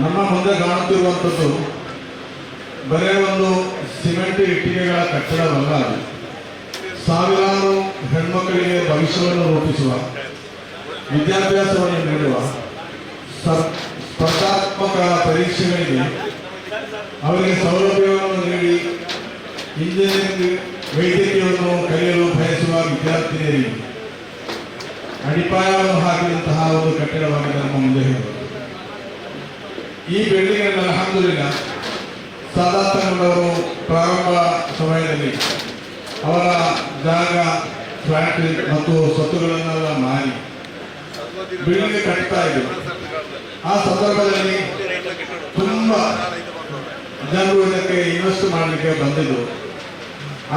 ನಮ್ಮ ಮುಂದೆ ಕಾಣುತ್ತಿರುವಂಥದ್ದು ಬರೇ ಒಂದು ಸಿಮೆಂಟ್ ಇಟ್ಟಿಗೆಗಳ ಕಟ್ಟಡವಲ್ಲ. ಅದು ಸಾವಿರಾರು ಹೆಣ್ಮಕ್ಕಳಿಗೆ ಭವಿಷ್ಯವನ್ನು ರೂಪಿಸುವ, ವಿದ್ಯಾಭ್ಯಾಸವನ್ನು ನೀಡುವ, ಸ್ಪರ್ಧಾತ್ಮಕ ಪರೀಕ್ಷೆಗಳಿಗೆ ಅವರಿಗೆ ಸೌಲಭ್ಯವನ್ನು ನೀಡಿ ಇಂಜಿನಿಯರಿಂಗ್ ವೈದ್ಯಕೀಯವನ್ನು ಕಲಿಯಲು ಬಯಸುವ ವಿದ್ಯಾರ್ಥಿನಿಯರಿಗೆ ಅಡಿಪಾಯವನ್ನು ಹಾಕಿದಂತಹ ಒಂದು ಕಟ್ಟಡವಾಗಿದೆ ನಮ್ಮ ಮುಂದೆ ಹೇಳುವುದು. ಈ ಬಿಲ್ಡಿಂಗ್ ಅನ್ನು ಅಲ್ಹಮ್ದುಲಿಲ್ಲಾ ಸಾದಾತನವರು ಪ್ರಾರಂಭ ಸಮಯದಲ್ಲಿ ಅವರ ಜಾಗ, ಫ್ಲಾಟ್ ಮತ್ತು ಸ್ವತ್ತುಗಳನ್ನೆಲ್ಲ ಮಾರಿ ಬಿಲ್ಡಿಂಗ್ ಕಟ್ತಾ ಇದ್ರು. ಆ ಸಂದರ್ಭದಲ್ಲಿ ತುಂಬ ಜನರು ಇದಕ್ಕೆ ಇನ್ವೆಸ್ಟ್ ಮಾಡಲಿಕ್ಕೆ ಬಂದಿದ್ದು.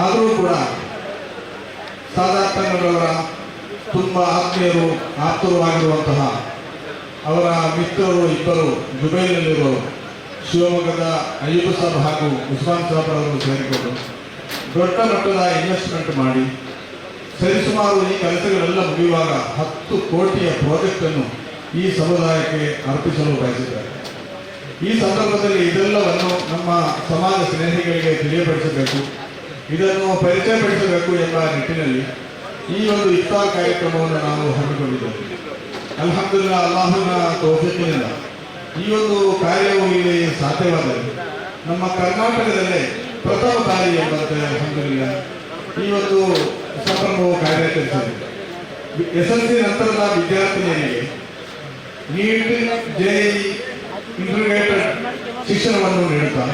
ಆದರೂ ಕೂಡ ಸಾದಾತನವರ ತುಂಬ ಆಪ್ತರು ಆಗಿರುವಂತಹ ಅವರ ಮಿತ್ರರು ಇಬ್ಬರು ದುಬೈನಲ್ಲಿರುವರು, ಶಿವಮೊಗ್ಗದ ಅಯ್ಯೂಬ್ ಸಾಬ್ ಹಾಗೂ ಉಸ್ಮಾನ್ ಸಾಬ್ ಅವರು ಸೇರಿಕೊಂಡು ದೊಡ್ಡ ಮಟ್ಟದ ಇನ್ವೆಸ್ಟ್ಮೆಂಟ್ ಮಾಡಿ ಸರಿಸುಮಾರು ಈ ಕೆಲಸಗಳೆಲ್ಲ ಮುಗಿಯುವಾಗ 10 ಕೋಟಿಯ ಪ್ರಾಜೆಕ್ಟನ್ನು ಈ ಸಮುದಾಯಕ್ಕೆ ಅರ್ಪಿಸಲು ಬಯಸಿದ್ದಾರೆ. ಈ ಸಂದರ್ಭದಲ್ಲಿ ಇದೆಲ್ಲವನ್ನು ನಮ್ಮ ಸಮಾಜ ಸ್ನೇಹಿಗಳಿಗೆ ತಿಳಿಯಪಡಿಸಬೇಕು, ಇದನ್ನು ಪರಿಚಯಪಡಿಸಬೇಕು ಎಂಬ ನಿಟ್ಟಿನಲ್ಲಿ ಈ ಒಂದು ಇಫ್ತಾರ್ ಕಾರ್ಯಕ್ರಮವನ್ನು ನಾವು ಹಮ್ಮಿಕೊಂಡಿದ್ದೇವೆ. ಅಲ್ಹಮ್ದುಲಿಲ್ಲಾ, ಅಲ್ಲಾಹನ ತೌಫೀಕಿನಿಂದ ಈ ಒಂದು ಕಾರ್ಯವು ಇಲ್ಲಿ ಸಾಧ್ಯವಾದರೆ ನಮ್ಮ ಕರ್ನಾಟಕದಲ್ಲೇ ಪ್ರಥಮ ಬಾರಿ ಎಂಬಂತೆ ಅಲ್ಹಮ್ದುಲಿಲ್ಲಾ ಈ ಒಂದು ಸಂಭ್ರಮವು ಕಾರ್ಯಾಚರಿಸಿದೆ. SSLC ನಂತರದ ವಿದ್ಯಾರ್ಥಿನಿಯರಿಗೆ ನೀಟ್, JEE ಇಂಟಿಗ್ರೇಟೆಡ್ ಶಿಕ್ಷಣವನ್ನು ನೀಡುತ್ತಾ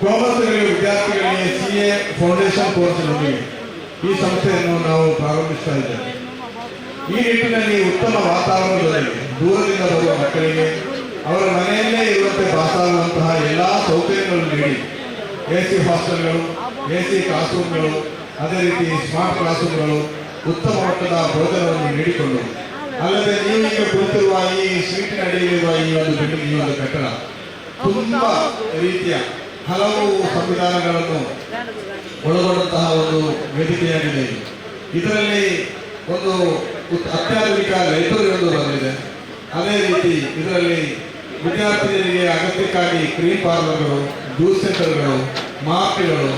ಕಾಮರ್ಸ್ಗಳಿಗೆ ವಿದ್ಯಾರ್ಥಿಗಳಿಗೆ CA ಫೌಂಡೇಶನ್ ಕೋರ್ಸ್ನೊಂದಿಗೆ ಈ ಸಂಸ್ಥೆಯನ್ನು ನಾವು ಪ್ರಾರಂಭಿಸ್ತಾ ಇದ್ದೇವೆ. ಈ ನಿಟ್ಟಿನಲ್ಲಿ ಉತ್ತಮ ವಾತಾವರಣದಲ್ಲಿ ದೂರದಿಂದ ಬರುವ ಮಕ್ಕಳಿಗೆ ಅವರ ಮನೆಯಲ್ಲೇ ಇರುವಂತೆ ಭಾಸವಾಗುವಂತಹ ಎಲ್ಲ ಸೌಕರ್ಯಗಳನ್ನು ನೀಡಿ AC ಹಾಸ್ಟೆಲ್ಗಳು, AC ಕ್ಲಾಸ್ ರೂಮ್ಗಳು, ಅದೇ ರೀತಿ ಸ್ಮಾರ್ಟ್ ಕ್ಲಾಸ್ ರೂಮ್ಗಳು, ಉತ್ತಮ ಮಟ್ಟದ ಭೋಜನವನ್ನು ನೀಡಿಕೊಂಡು, ಅಲ್ಲದೆ ನೀವು ಈಗ ಕುಳಿತಿರುವ ಈ ಸ್ಟ್ರೀಟಿನ ಅಡಿಯಲ್ಲಿರುವ ಈ ಒಂದು ಬಿಲ್ಡಿಂಗ್, ಈ ಒಂದು ಕಟ್ಟಡ ತುಂಬ ರೀತಿಯ ಹಲವು ಸಂವಿಧಾನಗಳನ್ನು ಒಳಗೊಂಡಂತಹ ಒಂದು ವೇದಿಕೆಯಾಗಿದೆ. ಇದರಲ್ಲಿ ಒಂದು ಅತ್ಯಾಧುನಿಕ ಲೈಬ್ರರಿ ಒಂದು ಬಂದಿದೆ. ಅದೇ ರೀತಿ ಇದರಲ್ಲಿ ವಿದ್ಯಾರ್ಥಿನಿಯರಿಗೆ ಅಗತ್ಯಕ್ಕಾಗಿ ಕ್ರೀಮ್ ಪಾರ್ಲರ್ಗಳು, ಜ್ಯೂಸ್ ಸೆಂಟರ್ಗಳು, ಮಾರ್ಕ್ಗಳು,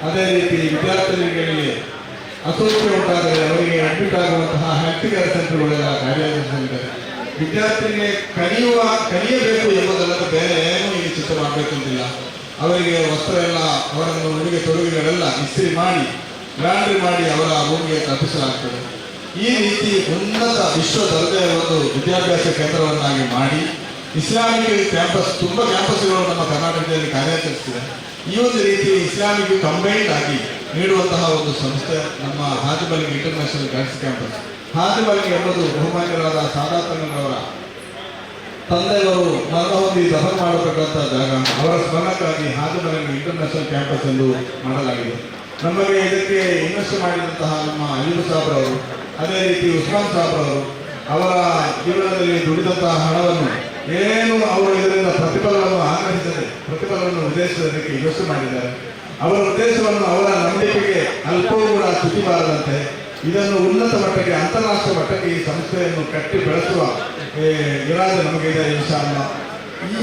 ಅದೇ ರೀತಿ ವಿದ್ಯಾರ್ಥಿನಿಗಳಿಗೆ ಅಸೌಖ್ಯ ಉಂಟಾದರೆ ಅವರಿಗೆ ಅಡ್ಮಿಟ್ ಆಗುವಂತಹ ಹೆಲ್ತ್ ಕೇರ್ ಸೆಂಟರ್ಗಳೆಲ್ಲ ಕಾರ್ಯನಿರ್ವಹಿಸಲಿದ್ದಾರೆ. ವಿದ್ಯಾರ್ಥಿನಿಗೆ ಕಲಿಯಬೇಕು ಎಂಬುದಲ್ಲದೆ ಬೇರೆ ಏನೂ ಇಲ್ಲಿ ಚಿತ್ರ ಮಾಡಬೇಕಂತಿಲ್ಲ. ಅವರಿಗೆ ವಸ್ತ್ರ ಎಲ್ಲ, ಅವರನ್ನು ಉಡುಗೆ ತೊಡುಗೆಗಳೆಲ್ಲ ಇಸ್ತ್ರಿ ಮಾಡಿ, ಲಾಂಡ್ರಿ ಮಾಡಿ ಅವರ ರೂಮ್ಗೆ ತಪ್ಪಿಸಲಾಗ್ತದೆ. ಈ ರೀತಿ ಉನ್ನತ ವಿಶ್ವ ದರ್ಜೆಯ ಒಂದು ವಿದ್ಯಾಭ್ಯಾಸ ಕೇಂದ್ರವನ್ನಾಗಿ ಮಾಡಿ ಇಸ್ಲಾಮಿಕ್ ಕ್ಯಾಂಪಸ್, ತುಂಬ ಕ್ಯಾಂಪಸ್ಗಳು ನಮ್ಮ ಕರ್ನಾಟಕದಲ್ಲಿ ಕಾರ್ಯಾಚರಿಸಿದೆ. ಈ ಒಂದು ರೀತಿ ಇಸ್ಲಾಮಿಕ್ ಕಂಬೈನ್ಡ್ ಆಗಿ ನೀಡುವಂತಹ ಒಂದು ಸಂಸ್ಥೆ ನಮ್ಮ Haji Malik international girls campus. Haji Malik ಎಂಬುದು ಬಹುಮಾನ್ಯರಾದ ಸಾದಾತನವರ ತಂದೆಯವರು ಮರಣ ಹೊಂದಿ ದಫನ್ ಮಾಡತಕ್ಕಂಥ ಜಾಗ. ಅವರ ಸ್ಮರಣಕ್ಕಾಗಿ ಹಾಜಿ ಮಲಿಕ್ ಇಂಟರ್ನ್ಯಾಷನಲ್ ಕ್ಯಾಂಪಸ್ ಎಂದು ಮಾಡಲಾಗಿದೆ. ನಮಗೆ ಇದಕ್ಕೆ ಇನ್ವೆಸ್ಟ್ ಮಾಡಿದಂತಹ ನಮ್ಮ ಅಯ್ಯೂಬ್ ಸಾಬ್ರವರು, ಅದೇ ರೀತಿ ಉಸ್ಮಾನ್ ಸಾಬ್ರವರು ಅವರ ಜೀವನದಲ್ಲಿ ದುಡಿದಂತಹ ಹಣವನ್ನು ಏನು ಅವರು ಇದರಿಂದ ಪ್ರತಿಫಲವನ್ನು ಆಗ್ರಹಿಸದೆ ಪ್ರತಿಫಲವನ್ನು ಉದ್ದೇಶಿಸೋದಕ್ಕೆ ಇನ್ವೆಸ್ಟ್ ಮಾಡಿದ್ದಾರೆ. ಅವರ ಉದ್ದೇಶವನ್ನು, ಅವರ ನಂಬಿಕೆಗೆ ಅಲ್ಪವೂ ಕೂಡ ಚ್ಯುತಿ ಬಾರದಂತೆ ಇದನ್ನು ಉನ್ನತ ಮಟ್ಟಕ್ಕೆ, ಅಂತಾರಾಷ್ಟ್ರೀಯ ಮಟ್ಟಕ್ಕೆ ಈ ಸಂಸ್ಥೆಯನ್ನು ಕಟ್ಟಿ ಬೆಳೆಸುವ ಇರಾದೆ ನಮಗಿದೆ ಇನ್ಶಾ ಅಲ್ಲಾಹ್.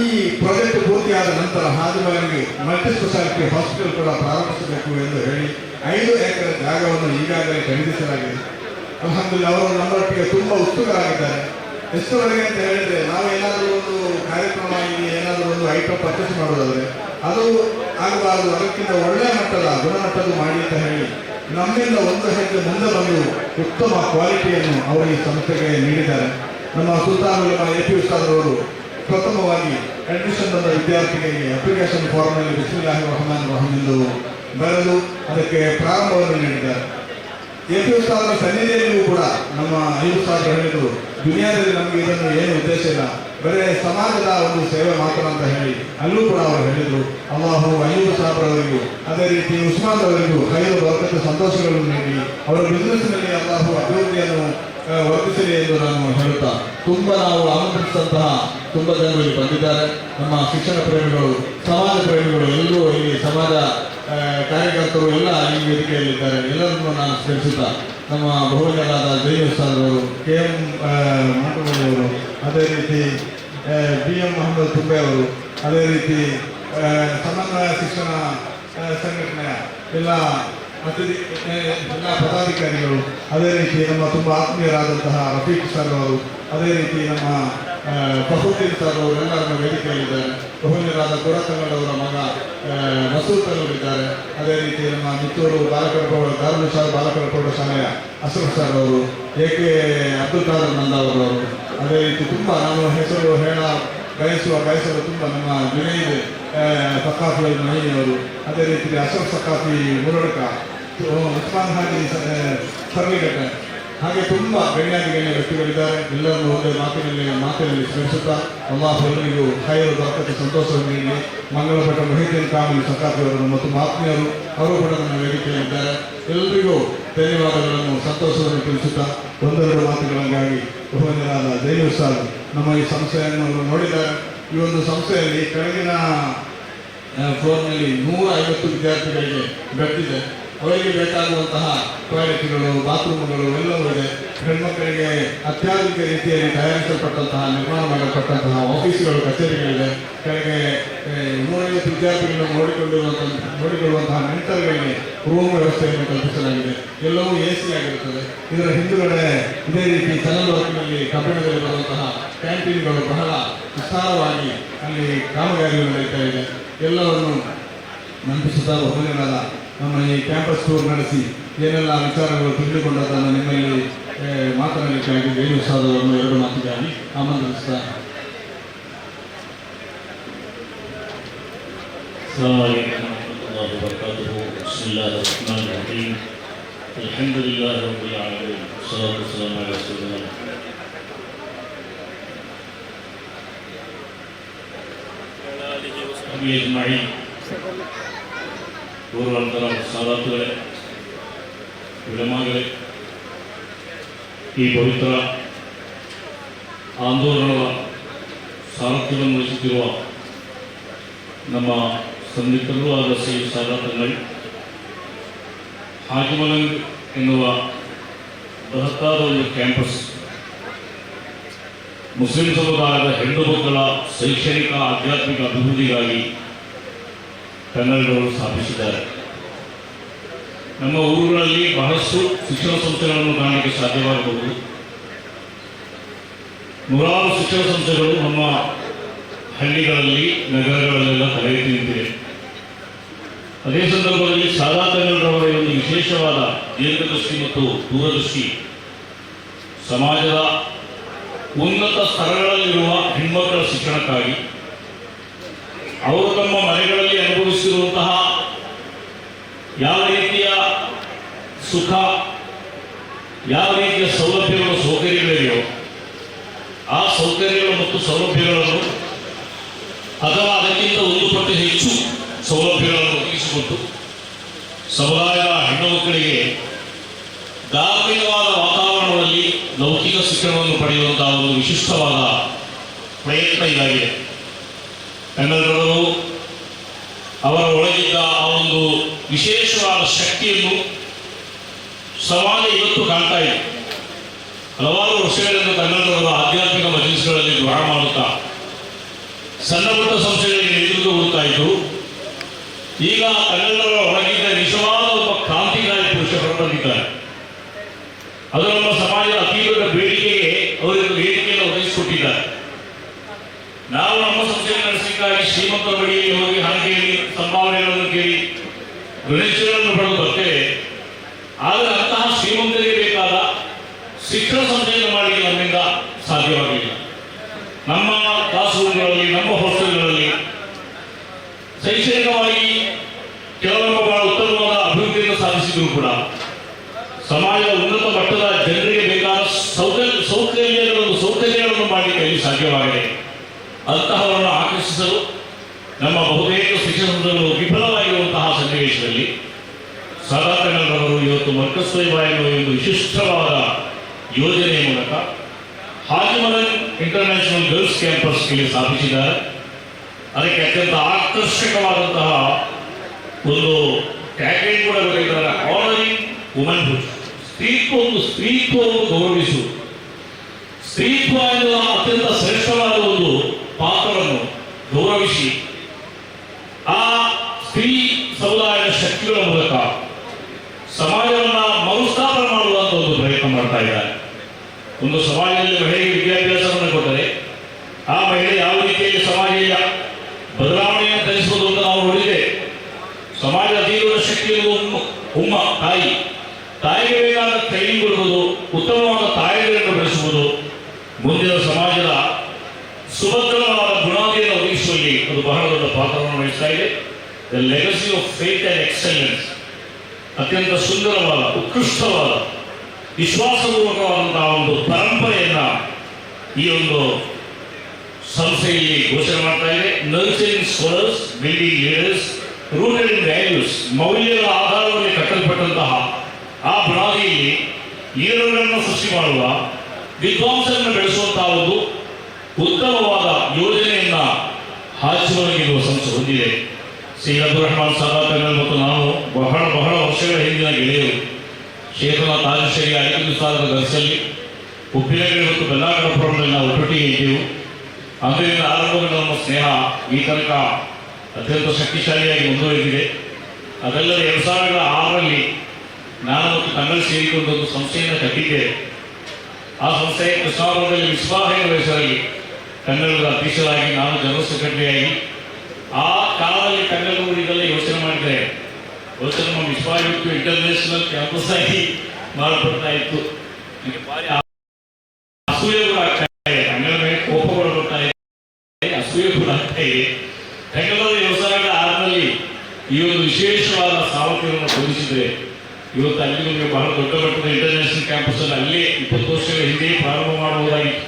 ಈ ಪ್ರಾಜೆಕ್ಟ್ ಪೂರ್ತಿಯಾದ ನಂತರ ಹಾಜಿ ಮಲಿಕ್ಗೆ ಮಲ್ಟಿ ಸ್ಪೆಷಾಲಿಟಿ ಹಾಸ್ಪಿಟಲ್ ಕೂಡ ಪ್ರಾರಂಭಿಸಬೇಕು ಎಂದು ಹೇಳಿ 5 ಎಕರೆ ಜಾಗವನ್ನು ಈಗಾಗಲೇ ಖರೀದಿಸಲಾಗಿದೆ. ಅಲ್ಹಮ್ದುಲಿಲ್ಲಾ, ಅವರು ನಮ್ಮೊಟ್ಟಿಗೆ ತುಂಬ ಉತ್ಸುಕರಾಗಿದ್ದಾರೆ. ಎಷ್ಟರವರೆಗೆ ಅಂತ ಹೇಳಿದ್ರೆ, ನಾವೇನಾದರೂ ಒಂದು ಕಾರ್ಯಕ್ರಮ, ಇಲ್ಲಿ ಏನಾದರೂ ಒಂದು ಐಟಮ್ ಪರ್ಚೇಸ್ ಮಾಡೋದಾದರೆ ಅದು ಆಗಬಾರದು, ಅದಕ್ಕಿಂತ ಒಳ್ಳೆಯ ಮಟ್ಟದ ಗುಣಮಟ್ಟದ ಮಾಡಿ ಅಂತ ಹೇಳಿ ನಮ್ಮಿಂದ ಒಂದು ಹೆಜ್ಜೆ ಮುಂದೆ ಬಂದು ಉತ್ತಮ ಕ್ವಾಲಿಟಿಯನ್ನು ಅವರು ಈ ಸಂಸ್ಥೆಗೆ ನೀಡಿದ್ದಾರೆ. ನಮ್ಮ ಸುಲ್ತಾನ್ ಉಲಮಾ AP ಉಸ್ತಾದರವರು ಪ್ರಥಮವಾಗಿ ಅಡ್ಮಿಷನ್ ಬಂದ ವಿದ್ಯಾರ್ಥಿಗಳಿಗೆ ಅಪ್ಲಿಕೇಶನ್ ಫಾರ್ಮ್ನಲ್ಲಿ ಬಿಸ್ಮಿಲ್ಲಾಹಿರ್ ರಹಮಾನಿರ್ ರಹೀಂ ಎಂದು ಬರೆದು ಅದಕ್ಕೆ ಪ್ರಾರಂಭವನ್ನು ನೀಡಿದ್ದಾರೆ. AP ಉಸ್ತಾದರ ಸನ್ನಿಧಿಯಲ್ಲಿಯೂ ಕೂಡ ನಮ್ಮ ಅಯ್ಯೂಬ್ ಸಾಬ್ ಹೇಳಿದರು, ದುನಿಯಾದಲ್ಲಿ ನಮಗೆ ಇದನ್ನು ಏನು ಉದ್ದೇಶ ಇಲ್ಲ, ಬರೇ ಸಮಾಜದ ಒಂದು ಸೇವೆ ಮಾತ್ರ ಅಂತ ಹೇಳಿ ಅಲ್ಲೂ ಕೂಡ ಅವರು ಹೇಳಿದರು. ಅಲ್ಲಾಹು ಅಯ್ಯೂಬ್ ಸಾಬ್ರವರಿಗೂ ಅದೇ ರೀತಿ ಉಸ್ಮಾನ್ ಅವರಿಗೂ ಖೈರು ಬರಕತ್ತು ಸಂತೋಷಗಳನ್ನು ನೀಡಿ ಅವರ ಬಿಸ್ನೆಸ್ನಲ್ಲಿ ಅಲ್ಲಾಹು ಅಭಿವೃದ್ಧಿಯನ್ನು ವರ್ತಿಸಲಿ ಎಂದು ನಾನು ಹೇಳುತ್ತಾ, ತುಂಬ ನಾವು ಆನಂದಿಸಿದಂತಹ ತುಂಬ ಜನರು ಇಲ್ಲಿ ಬಂದಿದ್ದಾರೆ. ನಮ್ಮ ಶಿಕ್ಷಣ ಪ್ರೇಮಿಗಳು, ಸಮಾಜ ಪ್ರೇಮಿಗಳು ಎಲ್ಲರೂ, ಇಲ್ಲಿ ಸಮಾಜ ಕಾರ್ಯಕರ್ತರು ಎಲ್ಲ ಈ ವೇದಿಕೆಯಲ್ಲಿದ್ದಾರೆ. ಎಲ್ಲರನ್ನೂ ನಾನು ಸ್ಮರಿಸುತ್ತಾ ನಮ್ಮ ಬಹುಜನರಾದ ಜೈ ಉಸ್ತಾದರವರು, KM ಮಂಟುಮಣಿಯವರು, ಅದೇ ರೀತಿ BM ಮೊಹಮ್ಮದ್ ತುಂಬೆ ಅವರು, ಅದೇ ರೀತಿ ಸಮನ್ವಯ ಶಿಕ್ಷಣ ಸಂಘಟನೆಯ ಎಲ್ಲ ಪದಾಧಿಕಾರಿಗಳು, ಅದೇ ರೀತಿ ನಮ್ಮ ತುಂಬ ಆತ್ಮೀಯರಾದಂತಹ ರಫೀಕ್ ಸರ್ ಅವರು, ಅದೇ ರೀತಿ ನಮ್ಮ ಫಹರುದ್ದೀನ್ ಸರ್ ಅವರು ಎಲ್ಲರನ್ನ ವೇದಿಕೆಯಲ್ಲಿದ್ದಾರೆ. ಬಹುಮೂಲ್ಯರಾದ ಕೊರಕನ್ನಡವರ ಮಗ ಮಸೂದ್ ಅವರಿದ್ದಾರೆ. ಅದೇ ರೀತಿ ನಮ್ಮ ಮಿತ್ತೂರು ಬಾಲಕರ ದಾರುಲ್ ಬಾಲಕರ ಪ್ರೌಢಶಾಲೆಯ ಅಶ್ರಫ್ ಸರ್ ಅವರು, AK ಅಬ್ದುಲ್ ಖಾದರ್ ನಂದಾವರ್ ಅವರು, ಅದೇ ರೀತಿ ತುಂಬ ನಾನು ಹೆಸರು ಬಯಸಲು ತುಂಬ ನಮ್ಮ ಜುನೈದ್ ಸಕಾಫಿ ಮಹಿನಿ ಅವರು, ಅದೇ ರೀತಿ ಅಶ್ರಫ್ ಸಕಾಫಿ ಮುರಡಕ, ಉಸ್ಮಾನ್ ಹಾಜಿ ಸರ್ಲಿಘಟ್ಟ, ಹಾಗೆ ತುಂಬ ಗಣ್ಯ ವ್ಯಕ್ತಿಗಳಿದ್ದಾರೆ. ಎಲ್ಲರನ್ನು ಒಂದೇ ಮಾತಿನಲ್ಲಿ ಸ್ಮರಿಸುತ್ತಾ ಅಲ್ಲಾಹ್ ಎಲ್ಲರಿಗೂ ಖೈರು ಬರಕತ್ತು ಸಂತೋಷವನ್ನು ನೀಡಿ ಮಂಗಳಪಟ್ಟ ಮೊಹಿದ್ದೀನ್ ಕಾಮಿಲ್ ಸಕಾಫಿ ಅವರನ್ನು ಮತ್ತು ಆತ್ಮೀಯರು ಅವರು ಕೂಡ ನನ್ನ ವೇದಿಕೆಯಲ್ಲಿದ್ದಾರೆ. ಎಲ್ಲರಿಗೂ ಧನ್ಯವಾದಗಳನ್ನು ಸಂತೋಷವನ್ನು ತಿಳಿಸುತ್ತಾ ಒಂದೆರಡು ಮಾತುಗಳಾಗಿ ಬಹುಮೂಲ್ಯರಾದ ಜೈನ್ ಉಸ್ತಾದ್ ನಮ್ಮ ಈ ಸಂಸ್ಥೆಯನ್ನು ನೋಡಿದ್ದಾರೆ. ಈ ಒಂದು ಸಂಸ್ಥೆಯಲ್ಲಿ ಕೆಳಗಿನ ಫ್ಲೋರ್ನಲ್ಲಿ 150 ವಿದ್ಯಾರ್ಥಿಗಳಿಗೆ ಬೆಟ್ಟಿದೆ. ಅವರಿಗೆ ಬೇಕಾಗುವಂತಹ ಟಾಯ್ಲೆಟ್ಗಳು, ಬಾತ್ರೂಮ್ಗಳು ಎಲ್ಲವೂ ಇದೆ. ಹೆಣ್ಮಕ್ಕಳಿಗೆ ಅತ್ಯಾಧುನಿಕ ರೀತಿಯಲ್ಲಿ ತಯಾರಿಸಲ್ಪಟ್ಟಂತಹ ನಿರ್ಮಾಣ ಮಾಡಲ್ಪಟ್ಟಂತಹ ಆಫೀಸ್ಗಳು, ಕಚೇರಿಗಳಿದೆ. ಕೆಳಗೆ 150 ವಿದ್ಯಾರ್ಥಿಗಳನ್ನು ನೋಡಿಕೊಳ್ಳುವಂತಹ ಮೆಂಟರ್ಗಳಿಗೆ ರೂಮ್ ವ್ಯವಸ್ಥೆಯನ್ನು ಕಲ್ಪಿಸಲಾಗಿದೆ. ಎಲ್ಲವೂ AC ಆಗಿರುತ್ತದೆ. ಇದರ ಹಿಂದುಗಡೆ ಇದೇ ರೀತಿ ಚಾನಲ್ ವರ್ಕ್ನಲ್ಲಿ ಕಬ್ಬಿಣದಲ್ಲಿ ಬರುವಂತಹ ಕ್ಯಾಂಟೀನ್ಗಳು ಬಹಳ ವಿಸ್ತಾರವಾಗಿ ಅಲ್ಲಿ ಕಾಮಗಾರಿಗಳು ನಡೀತಾ ಇದೆ. ಎಲ್ಲವನ್ನು ನೆನಪಿಸುತ್ತಾ ಬಹುಮೂಲ್ಯರಾದ ನಮ್ಮ ಈ ಕ್ಯಾಂಪಸ್ ಟೂರ್ ನಡೆಸಿ ಏನೆಲ್ಲ ವಿಚಾರಗಳು ತಿಳಿದುಕೊಂಡದನ್ನು ನಿಮ್ಮಲ್ಲಿ ಮಾತನಾಡಲಿಕ್ಕಾಗಿ ಜೈನ್ ಉಸ್ತಾದ್ ಅವರನ್ನು 2 ಮಾತಿಗಾಗಿ ಆಮಂತ್ರಿಸ್ತಾ. ಅಸ್ಸಲಾಮು ಅಲೈಕುಂ ವರಹ್ಮತುಲ್ಲಾಹಿ ವಬರಕಾತುಹು. ಬಿಸ್ಮಿಲ್ಲಾಹಿರ್ ರಹ್ಮಾನಿರ್ ರಹೀಮ್. ಅಲ್ಹಮ್ದುಲಿಲ್ಲಾಹಿ ರಬ್ಬಿಲ್ ಆಲಮೀನ್. ವಸ್ಸಲಾತು ವಸ್ಸಲಾಮು ಅಲಾ ರಸೂಲಿಲ್ಲಾಹ್. ಅಜ್ಮഈನ್. ಗೌರವಾನ್ವಿತರ ಸಾದಾತುಗಳೇ, ಉಲಮಾಗಳೇ, ಈ ಪವಿತ್ರ ಆಂದೋಲನದ ಸಾರಥ್ಯವನ್ನು ವಹಿಸುತ್ತಿರುವ ನಮ್ಮ ಸಂದಿಗ್ಧರೂ ಆದ ಸೈಯದ್ ಸಾದಾತುಗಳು, ಹಾಜಿ ಮಲಂಗ್ ಎನ್ನುವ ಬೃಹತ್ತಾದ ಒಂದು ಕ್ಯಾಂಪಸ್ ಮುಸ್ಲಿಂ ಸಮುದಾಯದ ಹೆಣ್ಣು ಮಕ್ಕಳ ಶೈಕ್ಷಣಿಕ ಆಧ್ಯಾತ್ಮಿಕ ಅಭಿವೃದ್ಧಿಗಾಗಿ ಕನ್ನಡಗಳು ಸ್ಥಾಪಿಸಿದ್ದಾರೆ. ನಮ್ಮ ಊರುಗಳಲ್ಲಿ ಬಹಳಷ್ಟು ಶಿಕ್ಷಣ ಸಂಸ್ಥೆಗಳನ್ನು ಕಾಣಲಿಕ್ಕೆ ಸಾಧ್ಯವಾಗಬಹುದು. ನೂರಾರು ಶಿಕ್ಷಣ ಸಂಸ್ಥೆಗಳು ನಮ್ಮ ಹಳ್ಳಿಗಳಲ್ಲಿ, ನಗರಗಳಲ್ಲೆಲ್ಲ ತಲೆ ಎತ್ತಿ ನಿಂತಿವೆ. ಅದೇ ಸಂದರ್ಭದಲ್ಲಿ ಸಾದಾತುಗಳವರ ಒಂದು ವಿಶೇಷವಾದ ದೀರ್ಘದೃಷ್ಟಿ ಮತ್ತು ದೂರದೃಷ್ಟಿ ಸಮಾಜದ ಉನ್ನತ ಸ್ತರಗಳಲ್ಲಿರುವ ಹೆಣ್ಮಕ್ಕಳ ಶಿಕ್ಷಣಕ್ಕಾಗಿ ಅವರು ತಮ್ಮ ಮನೆಗಳಲ್ಲಿ ಅನುಭವಿಸಿರುವಂತಹ ಯಾವ ರೀತಿಯ ಸುಖ, ಯಾವ ರೀತಿಯ ಸೌಲಭ್ಯಗಳು, ಸೌಕರ್ಯಗಳಿವೆಯೋ ಆ ಸೌಕರ್ಯಗಳು ಮತ್ತು ಸೌಲಭ್ಯಗಳನ್ನು ಅಥವಾ ಅದಕ್ಕಿಂತ 1 ಪಟ್ಟು ಹೆಚ್ಚು ಸೌಲಭ್ಯಗಳನ್ನು ಒದಗಿಸಿಕೊಟ್ಟು ಸಮುದಾಯದ ಹೆಣ್ಣು ಮಕ್ಕಳಿಗೆ ಧಾರ್ಮಿಕವಾದ ವಾತಾವರಣದಲ್ಲಿ ಲೌಕಿಕ ಶಿಕ್ಷಣವನ್ನು ಪಡೆಯುವಂತಹ ಒಂದು ವಿಶಿಷ್ಟವಾದ ಪ್ರಯತ್ನ ಇದಾಗಿದೆ. ಕನ್ನಡಗಳು ಅವರ ಒಳಗಿದ್ದ ಆ ಒಂದು ವಿಶೇಷವಾದ ಶಕ್ತಿಯನ್ನು ಸಮಾಜ ಇವತ್ತು ಕಾಣ್ತಾ ಇದೆ. ಹಲವಾರು ವರ್ಷಗಳಿಂದ ಕನ್ನಡಗಳು ಆಧ್ಯಾತ್ಮಿಕ ಮಜಲಿಸ್ಗಳಲ್ಲಿ ದ್ವಾರ ಮಾಡುತ್ತಾ ಸಣ್ಣ ಪುಟ್ಟ ಸಂಸ್ಥೆಗಳಿಗೆ ನೇತೃತ್ವ ಕೊಡ್ತಾ ಇದ್ದು, ಈಗ ಕನ್ನಡಗಳ ಒಳಗಿದ್ದ ನಿಜವಾದ ಒಬ್ಬ ಕ್ರಾಂತಿಕಾರಿ ಪುರುಷರು ಬಂದಿದ್ದಾರೆ. ಅದು ನಮ್ಮ ಸಮಾಜದ ಅತಿ ದೊಡ್ಡ ಬೇಡಿಕೆಗೆ ಅವರಿಗೆ ವೇದಿಕೆಯನ್ನು ಒದಗಿಸಿಕೊಟ್ಟಿದ್ದಾರೆ. ನಾವು ನಮ್ಮ ಸಂಸ್ಥೆಯನ್ನು ನಡೆಸಲಿಕ್ಕಾಗಿ ಶ್ರೀಮಂತರ ಬಳಿಯಲ್ಲಿ ಹೋಗಿ ಹಣ ಕೇಳಿ, ಸಂಭಾವನೆಗಳನ್ನು ಕೇಳಿ, ಗಣೇಶಗಳನ್ನು ಪಡೆದು ಬರ್ತೇವೆ. ಆದರೆ ಅಂತಹ ಶ್ರೀಮಂತರಿಗೆ ಬೇಕಾದ ಶಿಕ್ಷಣ ಸಂಸ್ಥೆಯನ್ನು ಮಾಡಲಿಕ್ಕೆ ನಮ್ಮಿಂದ ಸಾಧ್ಯವಾಗಲಿಲ್ಲ. ನಮ್ಮ ಕ್ಲಾಸ್ ರೂಮ್ಗಳಲ್ಲಿ, ನಮ್ಮ ಹಾಸ್ಟೆಲ್ಗಳಲ್ಲಿ ಶೈಕ್ಷಣಿಕವಾಗಿ ಕೆಲವೊಬ್ಬ ಬಹಳ ಉತ್ತಮವಾದ ಅಭಿವೃದ್ಧಿಯನ್ನು ಸಾಧಿಸಿದ್ರು ಕೂಡ ಸಮಾಜದ ಉನ್ನತ ಮಟ್ಟದ ಜನರಿಗೆ ಬೇಕಾದ ಸೌಕರ್ಯಗಳನ್ನು ಮಾಡಲಿಕ್ಕೆ ಇಲ್ಲಿ ಸಾಧ್ಯವಾಗಿದೆ. ಅಂತಹವರನ್ನು ಆಕರ್ಷಿಸಲು ನಮ್ಮ ಬಹುತೇಕ ಶಿಕ್ಷಣ ಸಂಸ್ಥೆಗಳು ವಿಫಲವಾಗಿರುವಂತಹ ಸನ್ನಿವೇಶದಲ್ಲಿ ಸಾದಾತುಗಳವರು ಇವತ್ತು ಮರ್ಕಜ್ ತಯ್ಯಿಬಾ ಎನ್ನುವ ಒಂದು ವಿಶಿಷ್ಟವಾದ ಯೋಜನೆಯ ಮೂಲಕ ಹಾಜಿ ಮಲಂಗ್ ಇಂಟರ್ನ್ಯಾಷನಲ್ ಗರ್ಲ್ಸ್ ಕ್ಯಾಂಪಸ್ ಇಲ್ಲಿ ಸ್ಥಾಪಿಸಿದ್ದಾರೆ. ಅದಕ್ಕೆ ಅತ್ಯಂತ ಆಕರ್ಷಕವಾದಂತಹ ಒಂದು ಟ್ಯಾಗ್ಲೈನ್ ಕೂಡ ಬರೆದಿದ್ದಾರೆ, ಆನರಿಂಗ್ ವುಮನ್ಹುಡ್. ಸ್ತ್ರೀತ್ವವನ್ನು ಗೌರವಿಸುವುದು. ಸ್ತ್ರೀತ್ವ ಎನ್ನುವ ಅತ್ಯಂತ ಶ್ರೇಷ್ಠವಾದ ಒಂದು ಸುಭದ್ರವಾದ ಬುನಾದಿಯನ್ನು ಒದಗಿಸುವಲ್ಲಿ ಅದು ಬಹಳ ದೊಡ್ಡ ಪಾತ್ರವನ್ನು ವಹಿಸ್ತಾ ಇದೆ. The legacy of faith and excellence, ಅತ್ಯಂತ ಸುಂದರವಾದ, ಉತ್ಕೃಷ್ಟವಾದ, ವಿಶ್ವಾಸಪೂರ್ವಕವಾದಂತಹ ಒಂದು ಪರಂಪರೆಯನ್ನ ಈ ಒಂದು ಸಂಸ್ಥೆಯಲ್ಲಿ ಘೋಷಣೆ ಮಾಡ್ತಾ ಇದೆ. Nurturing scholars, building leaders, rooted ಇನ್ ವ್ಯಾಲ್ಯೂಸ್, ಮೌಲ್ಯಗಳ ಆಧಾರದಲ್ಲಿ ಕಟ್ಟಲ್ಪಟ್ಟಂತಹ ಆ ಬುನಾದಿಯಲ್ಲಿ ಲೀಡರ್ಗಳನ್ನು ಸೃಷ್ಟಿ ಮಾಡುವ, ವಿದ್ವಾಂಸರನ್ನು ಬೆಳೆಸುವಂತಹ ಒಂದು ಉತ್ತಮವಾದ ಯೋಜನೆಯನ್ನ ಹಾಜಿಮನಿಗಿರುವ ಸಂಸ್ಥೆ ಹೊಂದಿದೆ. ಸಿ ಅಬ್ದುಲ್ ರಹಮಾನ್ ಸಾದಾತ್ ಮತ್ತು ನಾವು ಬಹಳ ವರ್ಷಗಳ ಹಿಂದಿನ ಗೆಳೆಯರು. ಶೇಖನ ತಾಜುಶ್ರೀ 5 ದಿವಸದ ದರ್ಶಲ್ಲಿ ಉಪ್ಪಿನಗರಿ ಮತ್ತು ಬೆಲ್ಲಾಗಡಪುರದಲ್ಲಿ ನಾವು ಒಟ್ಟೊಟ್ಟಿಗೆ ಇದ್ದೆವು. ಅಂದಿನಿಂದ ಆರಂಭಗೊಂಡ ನಮ್ಮ ಸ್ನೇಹ ಈ ತನಕ ಅತ್ಯಂತ ಶಕ್ತಿಶಾಲಿಯಾಗಿ ಮುಂದುವರೆದಿದೆ. ಅದೆಲ್ಲದೆ 2006ರಲ್ಲಿ ನಾನು ಮತ್ತು ತಂಗಳು ಸೇರಿಕೊಂಡು ಒಂದು ಸಂಸ್ಥೆಯನ್ನು ಕಟ್ಟಿದ್ದೇವೆ. ಆ ಸಂಸ್ಥೆ ಕೃಷ್ಣಾಪುರದಲ್ಲಿ ವಿಸ್ವಾಹ ಎನ್ನುವ ಹೆಸರಲ್ಲಿ ಕನ್ನಡದ ಅಧ್ಯಕ್ಷರಾಗಿ, ನಾನು ಜನರಲ್ ಸೆಕ್ರೆಟರಿಯಾಗಿ ಆ ಕಾಲದಲ್ಲಿ ಕನ್ನಡವರು ಇದೆಲ್ಲ ಯೋಚನೆ ಮಾಡಿದ್ದಾರೆ. ಯೋಚನೆ ನಮ್ಮ ವಿಸ್ವಾಹ ಇತ್ತು, ಇಂಟರ್ನ್ಯಾಷನಲ್ ಕ್ಯಾಂಪಸ್ ಆಗಿ ಮಾಡಲ್ಪಡ್ತಾ ಇತ್ತು. ಭಾರಿ ಅಸೂಯೆ ಕೂಡ ಆಗ್ತಾ ಇದೆ, ಕನ್ನಡ ಮೇಲೆ ಕೋಪಗಳು ಬರ್ತಾ ಇದೆ, ಅಸೂಯೆ ಕೂಡ ಆಗ್ತಾ ಇದೆ. ಕನ್ನಡದ 2006ರಲ್ಲಿ ಈ ಒಂದು ವಿಶೇಷವಾದ ಸಾಮರ್ಥ್ಯವನ್ನು ತೋರಿಸಿದ್ರೆ ಇವತ್ತು ಅಲ್ಲಿ ನಿಮಗೆ ಬಹಳ ದೊಡ್ಡ ಮಟ್ಟದ ಇಂಟರ್ನ್ಯಾಷನಲ್ ಕ್ಯಾಂಪಸ್ ಅಲ್ಲಿ ಅಲ್ಲೇ 20 ವರ್ಷಗಳ ಹಿಂದೆ ಪ್ರಾರಂಭ ಮಾಡಬಹುದಾಗಿತ್ತು.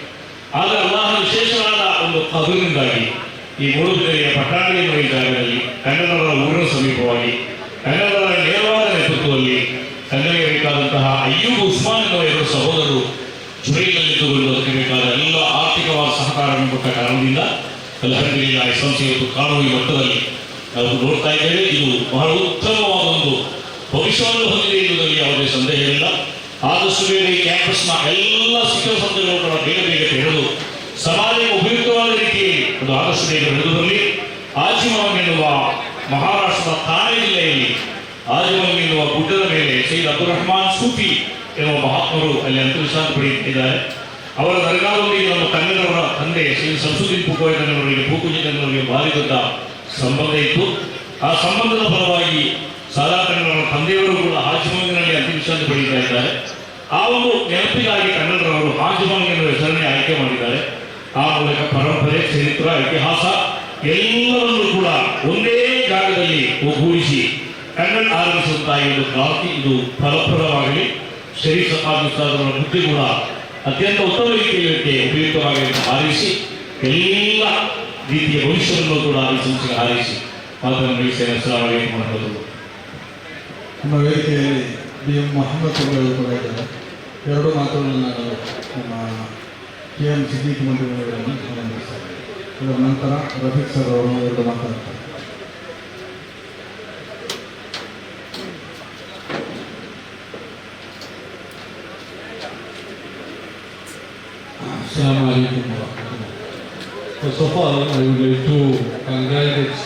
ಆದರೆ ಅಲ್ಲಾಹನ ವಿಶೇಷವಾದ ಒಂದು ಕದರಿನಿಂದಾಗಿ ಈ ಮೂಡುಬಿದಿರೆಯ ಪಟ್ಟಣಿ ಎನ್ನುವ ಈ ಜಾಗದಲ್ಲಿ ಕನ್ನಡದ ಊರಿನ ಸಮೀಪವಾಗಿ ಕನ್ನಡದ ನೇರವಾದ ನೇತೃತ್ವದಲ್ಲಿ ಕನ್ನಡಿಗೆ ಬೇಕಾದಂತಹ ಅಯ್ಯೂಬ್ ಉಸ್ಮಾನ್ ಎನ್ನುವ 2 ಸಹೋದರರು ಜುರೈನಲ್ಲಿದ್ದುಕೊಂಡು ಅದಕ್ಕೆ ಬೇಕಾದ ಎಲ್ಲ ಆರ್ಥಿಕವಾದ ಸಹಕಾರವನ್ನು ಕೊಟ್ಟ ಕಾರಣದಿಂದ ಅಲ್ಹಮ್ದುಲಿಲ್ಲಾಹ್ ಈ ಸಂಸ್ಥೆ ಇವತ್ತು ಕಾಣುವ ಈ ಮಟ್ಟದಲ್ಲಿ ನಾವು ನೋಡ್ತಾ ಇದ್ದೇವೆ. ಇದು ಬಹಳ ಉತ್ತಮವಾದ ಒಂದು ಭವಿಷ್ಯವನ್ನು ಹೊಂದಿದೆ ಎನ್ನುವುದರಲ್ಲಿ ಯಾವುದೇ ಸಂದೇಹವಿಲ್ಲ. ಆದಷ್ಟು ಬೇಗ ಈ ಕ್ಯಾಂಪಸ್ನ ಎಲ್ಲ ಶಿಕ್ಷಣ ಸಂಸ್ಥೆಗಳು ಕೂಡ ಬೇಗ ತೆರೆದು ಸಮಾಜಕ್ಕೆ ಉಪಯುಕ್ತವಾದ ರೀತಿಯಲ್ಲಿ ಅದು ಆದಷ್ಟು ಬೇಗ ಬೆಳೆದು ಬರಲಿ. ಆಜಿಮಾನ್ ಎನ್ನುವ ಮಹಾರಾಷ್ಟ್ರದ ಥಾಣೆ ಜಿಲ್ಲೆಯಲ್ಲಿ ಆಜಿಮಾನ್ ಎನ್ನುವ ಗುಡ್ಡದ ಮೇಲೆ ಸೈಯದ್ ಅಬ್ದುಲ್ ರಹಮಾನ್ ಸೂಫಿ ಎನ್ನುವ ಮಹಾತ್ಮರು ಅಲ್ಲಿ ಅಂತರ್ವಿಶ್ರಾಂತಿ ಪಡೆಯುತ್ತಿದ್ದಾರೆ. ಅವರ ದರ್ಗಾದೊಂದಿಗೆ ನಮ್ಮ ಕನ್ನಡವರ ತಂದೆ ಸೈಯದ್ ಶಂಸುದ್ದೀನ್ ಪುಕೋಯನವರಿಗೆ ಪೂಕುಜಿತನವರಿಗೆ ಭಾರಿ ದೊಡ್ಡ ಸಂಬಂಧ ಇತ್ತು. ಆ ಸಂಬಂಧದ ಫಲವಾಗಿ ಸಾದಾತನವರ ತಂದೆಯವರು ಕೂಡ ಹಾಜಿಮಾನ್ನಲ್ಲಿ ಅಂತಿಮವಿಶ್ರಾಂತಿ ಪಡೆಯುತ್ತಾ ಇದ್ದಾರೆ. ಆ ಒಂದು ನೆನಪಿಗಾಗಿ ಕನ್ನಡರವರು ಹಾಜಿಮಾನ್ ಎನ್ನುವ ಹೆಸರನ್ನೇ ಆಯ್ಕೆ ಮಾಡಿದ್ದಾರೆ. ಆ ಮೂಲಕ ಪರಂಪರೆ, ಚರಿತ್ರ, ಇತಿಹಾಸ ಎಲ್ಲವನ್ನೂ ಕೂಡ ಒಂದೇ ಜಾಗದಲ್ಲಿ ಒಗ್ಗೂಡಿಸಿ ಕನ್ನಡ ಆರಂಭಿಸುವಂತಹ ಈ ಒಂದು ಕ್ರಾಂತಿ ಇದು ಫಲಪ್ರದವಾಗಲಿ. ಶರೀಫ್ ಸಫಾದ್ ಉಸ್ತಾದರ ಬುದ್ಧಿ ಕೂಡ ಅತ್ಯಂತ ಉತ್ತಮ ರೀತಿಯಲ್ಲಿ ಉಪಯುಕ್ತವಾಗಿ ಹಾರೈಸಿ ಎಲ್ಲ ರೀತಿಯ ಭವಿಷ್ಯವನ್ನು ಕೂಡ ಈ ಸಂಸ್ಥೆಗೆ ಹಾರೈಸಿ ಮಾತನ್ನು ಮುಗಿಸ್ತೇನೆ. ಅಸ್ಸಲಾಮು ಅಲೈಕುಂ ವರಹಮತುಲ್ಲಾಹ್. ನಮ್ಮ ವೇದಿಕೆಯಲ್ಲಿ BM ಮೊಹಮ್ಮದ್ ಅವರು ಕೂಡ ಇದ್ದಾರೆ. 2 ಮಾತುಗಳನ್ನು ನಾನು ನಮ್ಮ KM ಸಿದ್ದಿಕ್ ಮಂತ್ರಿಗಳನ್ನು ಆನಂದಿಸ್ತಾರೆ. ಇದರ ನಂತರ ರಫೀಕ್ ಸರ್ ಅವರು 2 ಮಾತಾಡ್ತಾರೆ. Assalamu alaikum warahmatullahi. First of all, I would like to congratulate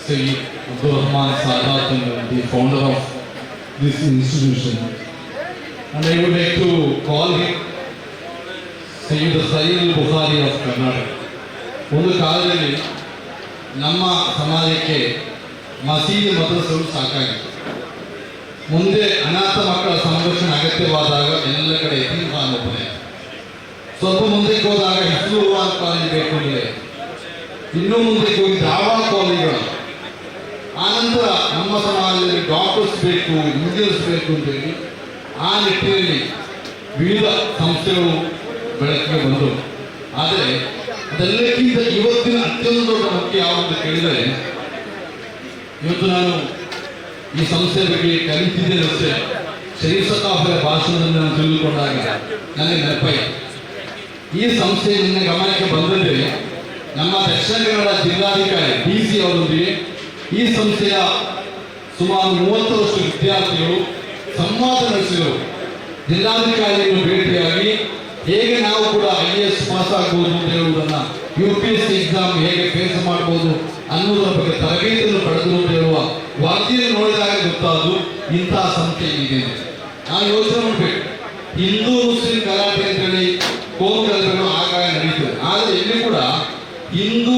Sayyid Abdul Rahman Sadat, the founder of this institution, and I would like to call him Sayyid Sayyid Bukhari of Karnataka. ಒಂದು ಕಾಲದಲ್ಲಿ ನಮ್ಮ ಸಮಾಜಕ್ಕೆ ಮಸೀದಿ ಮದ್ರಸೆಗಳು ಸಾಕಾಗಿತ್ತು. ಮುಂದೆ ಅನಾಥ ಮಕ್ಕಳ ಸಂರಕ್ಷಣೆ ಅಗತ್ಯವಾದಾಗ ಎಲ್ಲ ಕಡೆ ಯತೀಮ್ಖಾನ್ ಒಬ್ಬನೇ. ಸ್ವಲ್ಪ ಮುಂದಕ್ಕೆ ಹೋದಾಗ ಹಿಫ್ಜುಲ್ ಕುರ್ಆನ್ ಕಾಲೇಜ್ ಬೇಕು ಅಂದರೆ, ಇನ್ನೂ ಮುಂದಕ್ಕೆ ಹೋಗಿ ದಾವಾ ಕಾಲೇಜ್ಗಳು, ಆನಂತರ ನಮ್ಮ ಸಮಾಜದಲ್ಲಿ ಡಾಕ್ಟರ್ಸ್ ಬೇಕು, ಇಂಜಿನಿಯರ್ಸ್ ಬೇಕು ಅಂತೇಳಿ ಆ ನಿಟ್ಟಿನಲ್ಲಿ ವಿವಿಧ ಸಂಸ್ಥೆಗಳು ಬೆಳಕಿಗೆ ಬಂದವು. ಆದರೆ ಅದೆಲ್ಲಕ್ಕಿಂತ ಇವತ್ತಿನ ಅತ್ಯಂತ ದೊಡ್ಡ ಮುಖ್ಯ ಯಾವುದು ಕೇಳಿದರೆ, ಇವತ್ತು ನಾನು ಈ ಸಂಸ್ಥೆ ಬಗ್ಗೆ ಕಲಿತಿದ್ದೇನೆ ಅಷ್ಟೇ. ಶರೀಫ್ ಸಖಾಫರ ಭಾಷಣದಲ್ಲಿ ನಾನು ತಿಳಿದುಕೊಂಡಾಗ ನನಗೆ ನೆನಪಾಯಿತು. ಈ ಸಂಸ್ಥೆ ನನ್ನ ಗಮನಕ್ಕೆ ಬಂದಂತೆ ನಮ್ಮ ದಕ್ಷಿಣ ಕನ್ನಡ ಜಿಲ್ಲಾಧಿಕಾರಿ DC ಅವರೊಂದಿಗೆ ಈ ಸಂಸ್ಥೆಯ ಸುಮಾರು 30ರಷ್ಟು ವಿದ್ಯಾರ್ಥಿಗಳು ಸಂವಾದ ನಡೆಸಿದರು. ಜಿಲ್ಲಾಧಿಕಾರಿಯನ್ನು ಭೇಟಿಯಾಗಿ ಹೇಗೆ ನಾವು ಕೂಡ IAS ಪಾಸ್ ಆಗ್ಬೋದು ಅಂತ ಹೇಳುವುದನ್ನು, UPSC ಎಕ್ಸಾಮ್ ಹೇಗೆ ಫೇಸ್ ಮಾಡ್ಬೋದು ಅನ್ನೋದರ ಬಗ್ಗೆ ತರಬೇತಿಯನ್ನು ಪಡೆದು ಅಂತ ಹೇಳುವ ವರದಿಯನ್ನು ನೋಡಿದಾಗ ಗೊತ್ತಾದ್ದು ಇಂತಹ ಸಂಸ್ಥೆ ಇದೆ. ನಾವು ಯೋಚನೆ ಮಾಡಬೇಕು, ಹಿಂದೂ ಮುಸ್ಲಿಂ ಗಲಾಟೆ ಅಂತೇಳಿ ಕೋಮು ಗಲಾಟೆಗಳು ಆಗಾಗ ನಡೀತದೆ. ಆದರೆ ಇಲ್ಲಿ ಕೂಡ ಹಿಂದೂ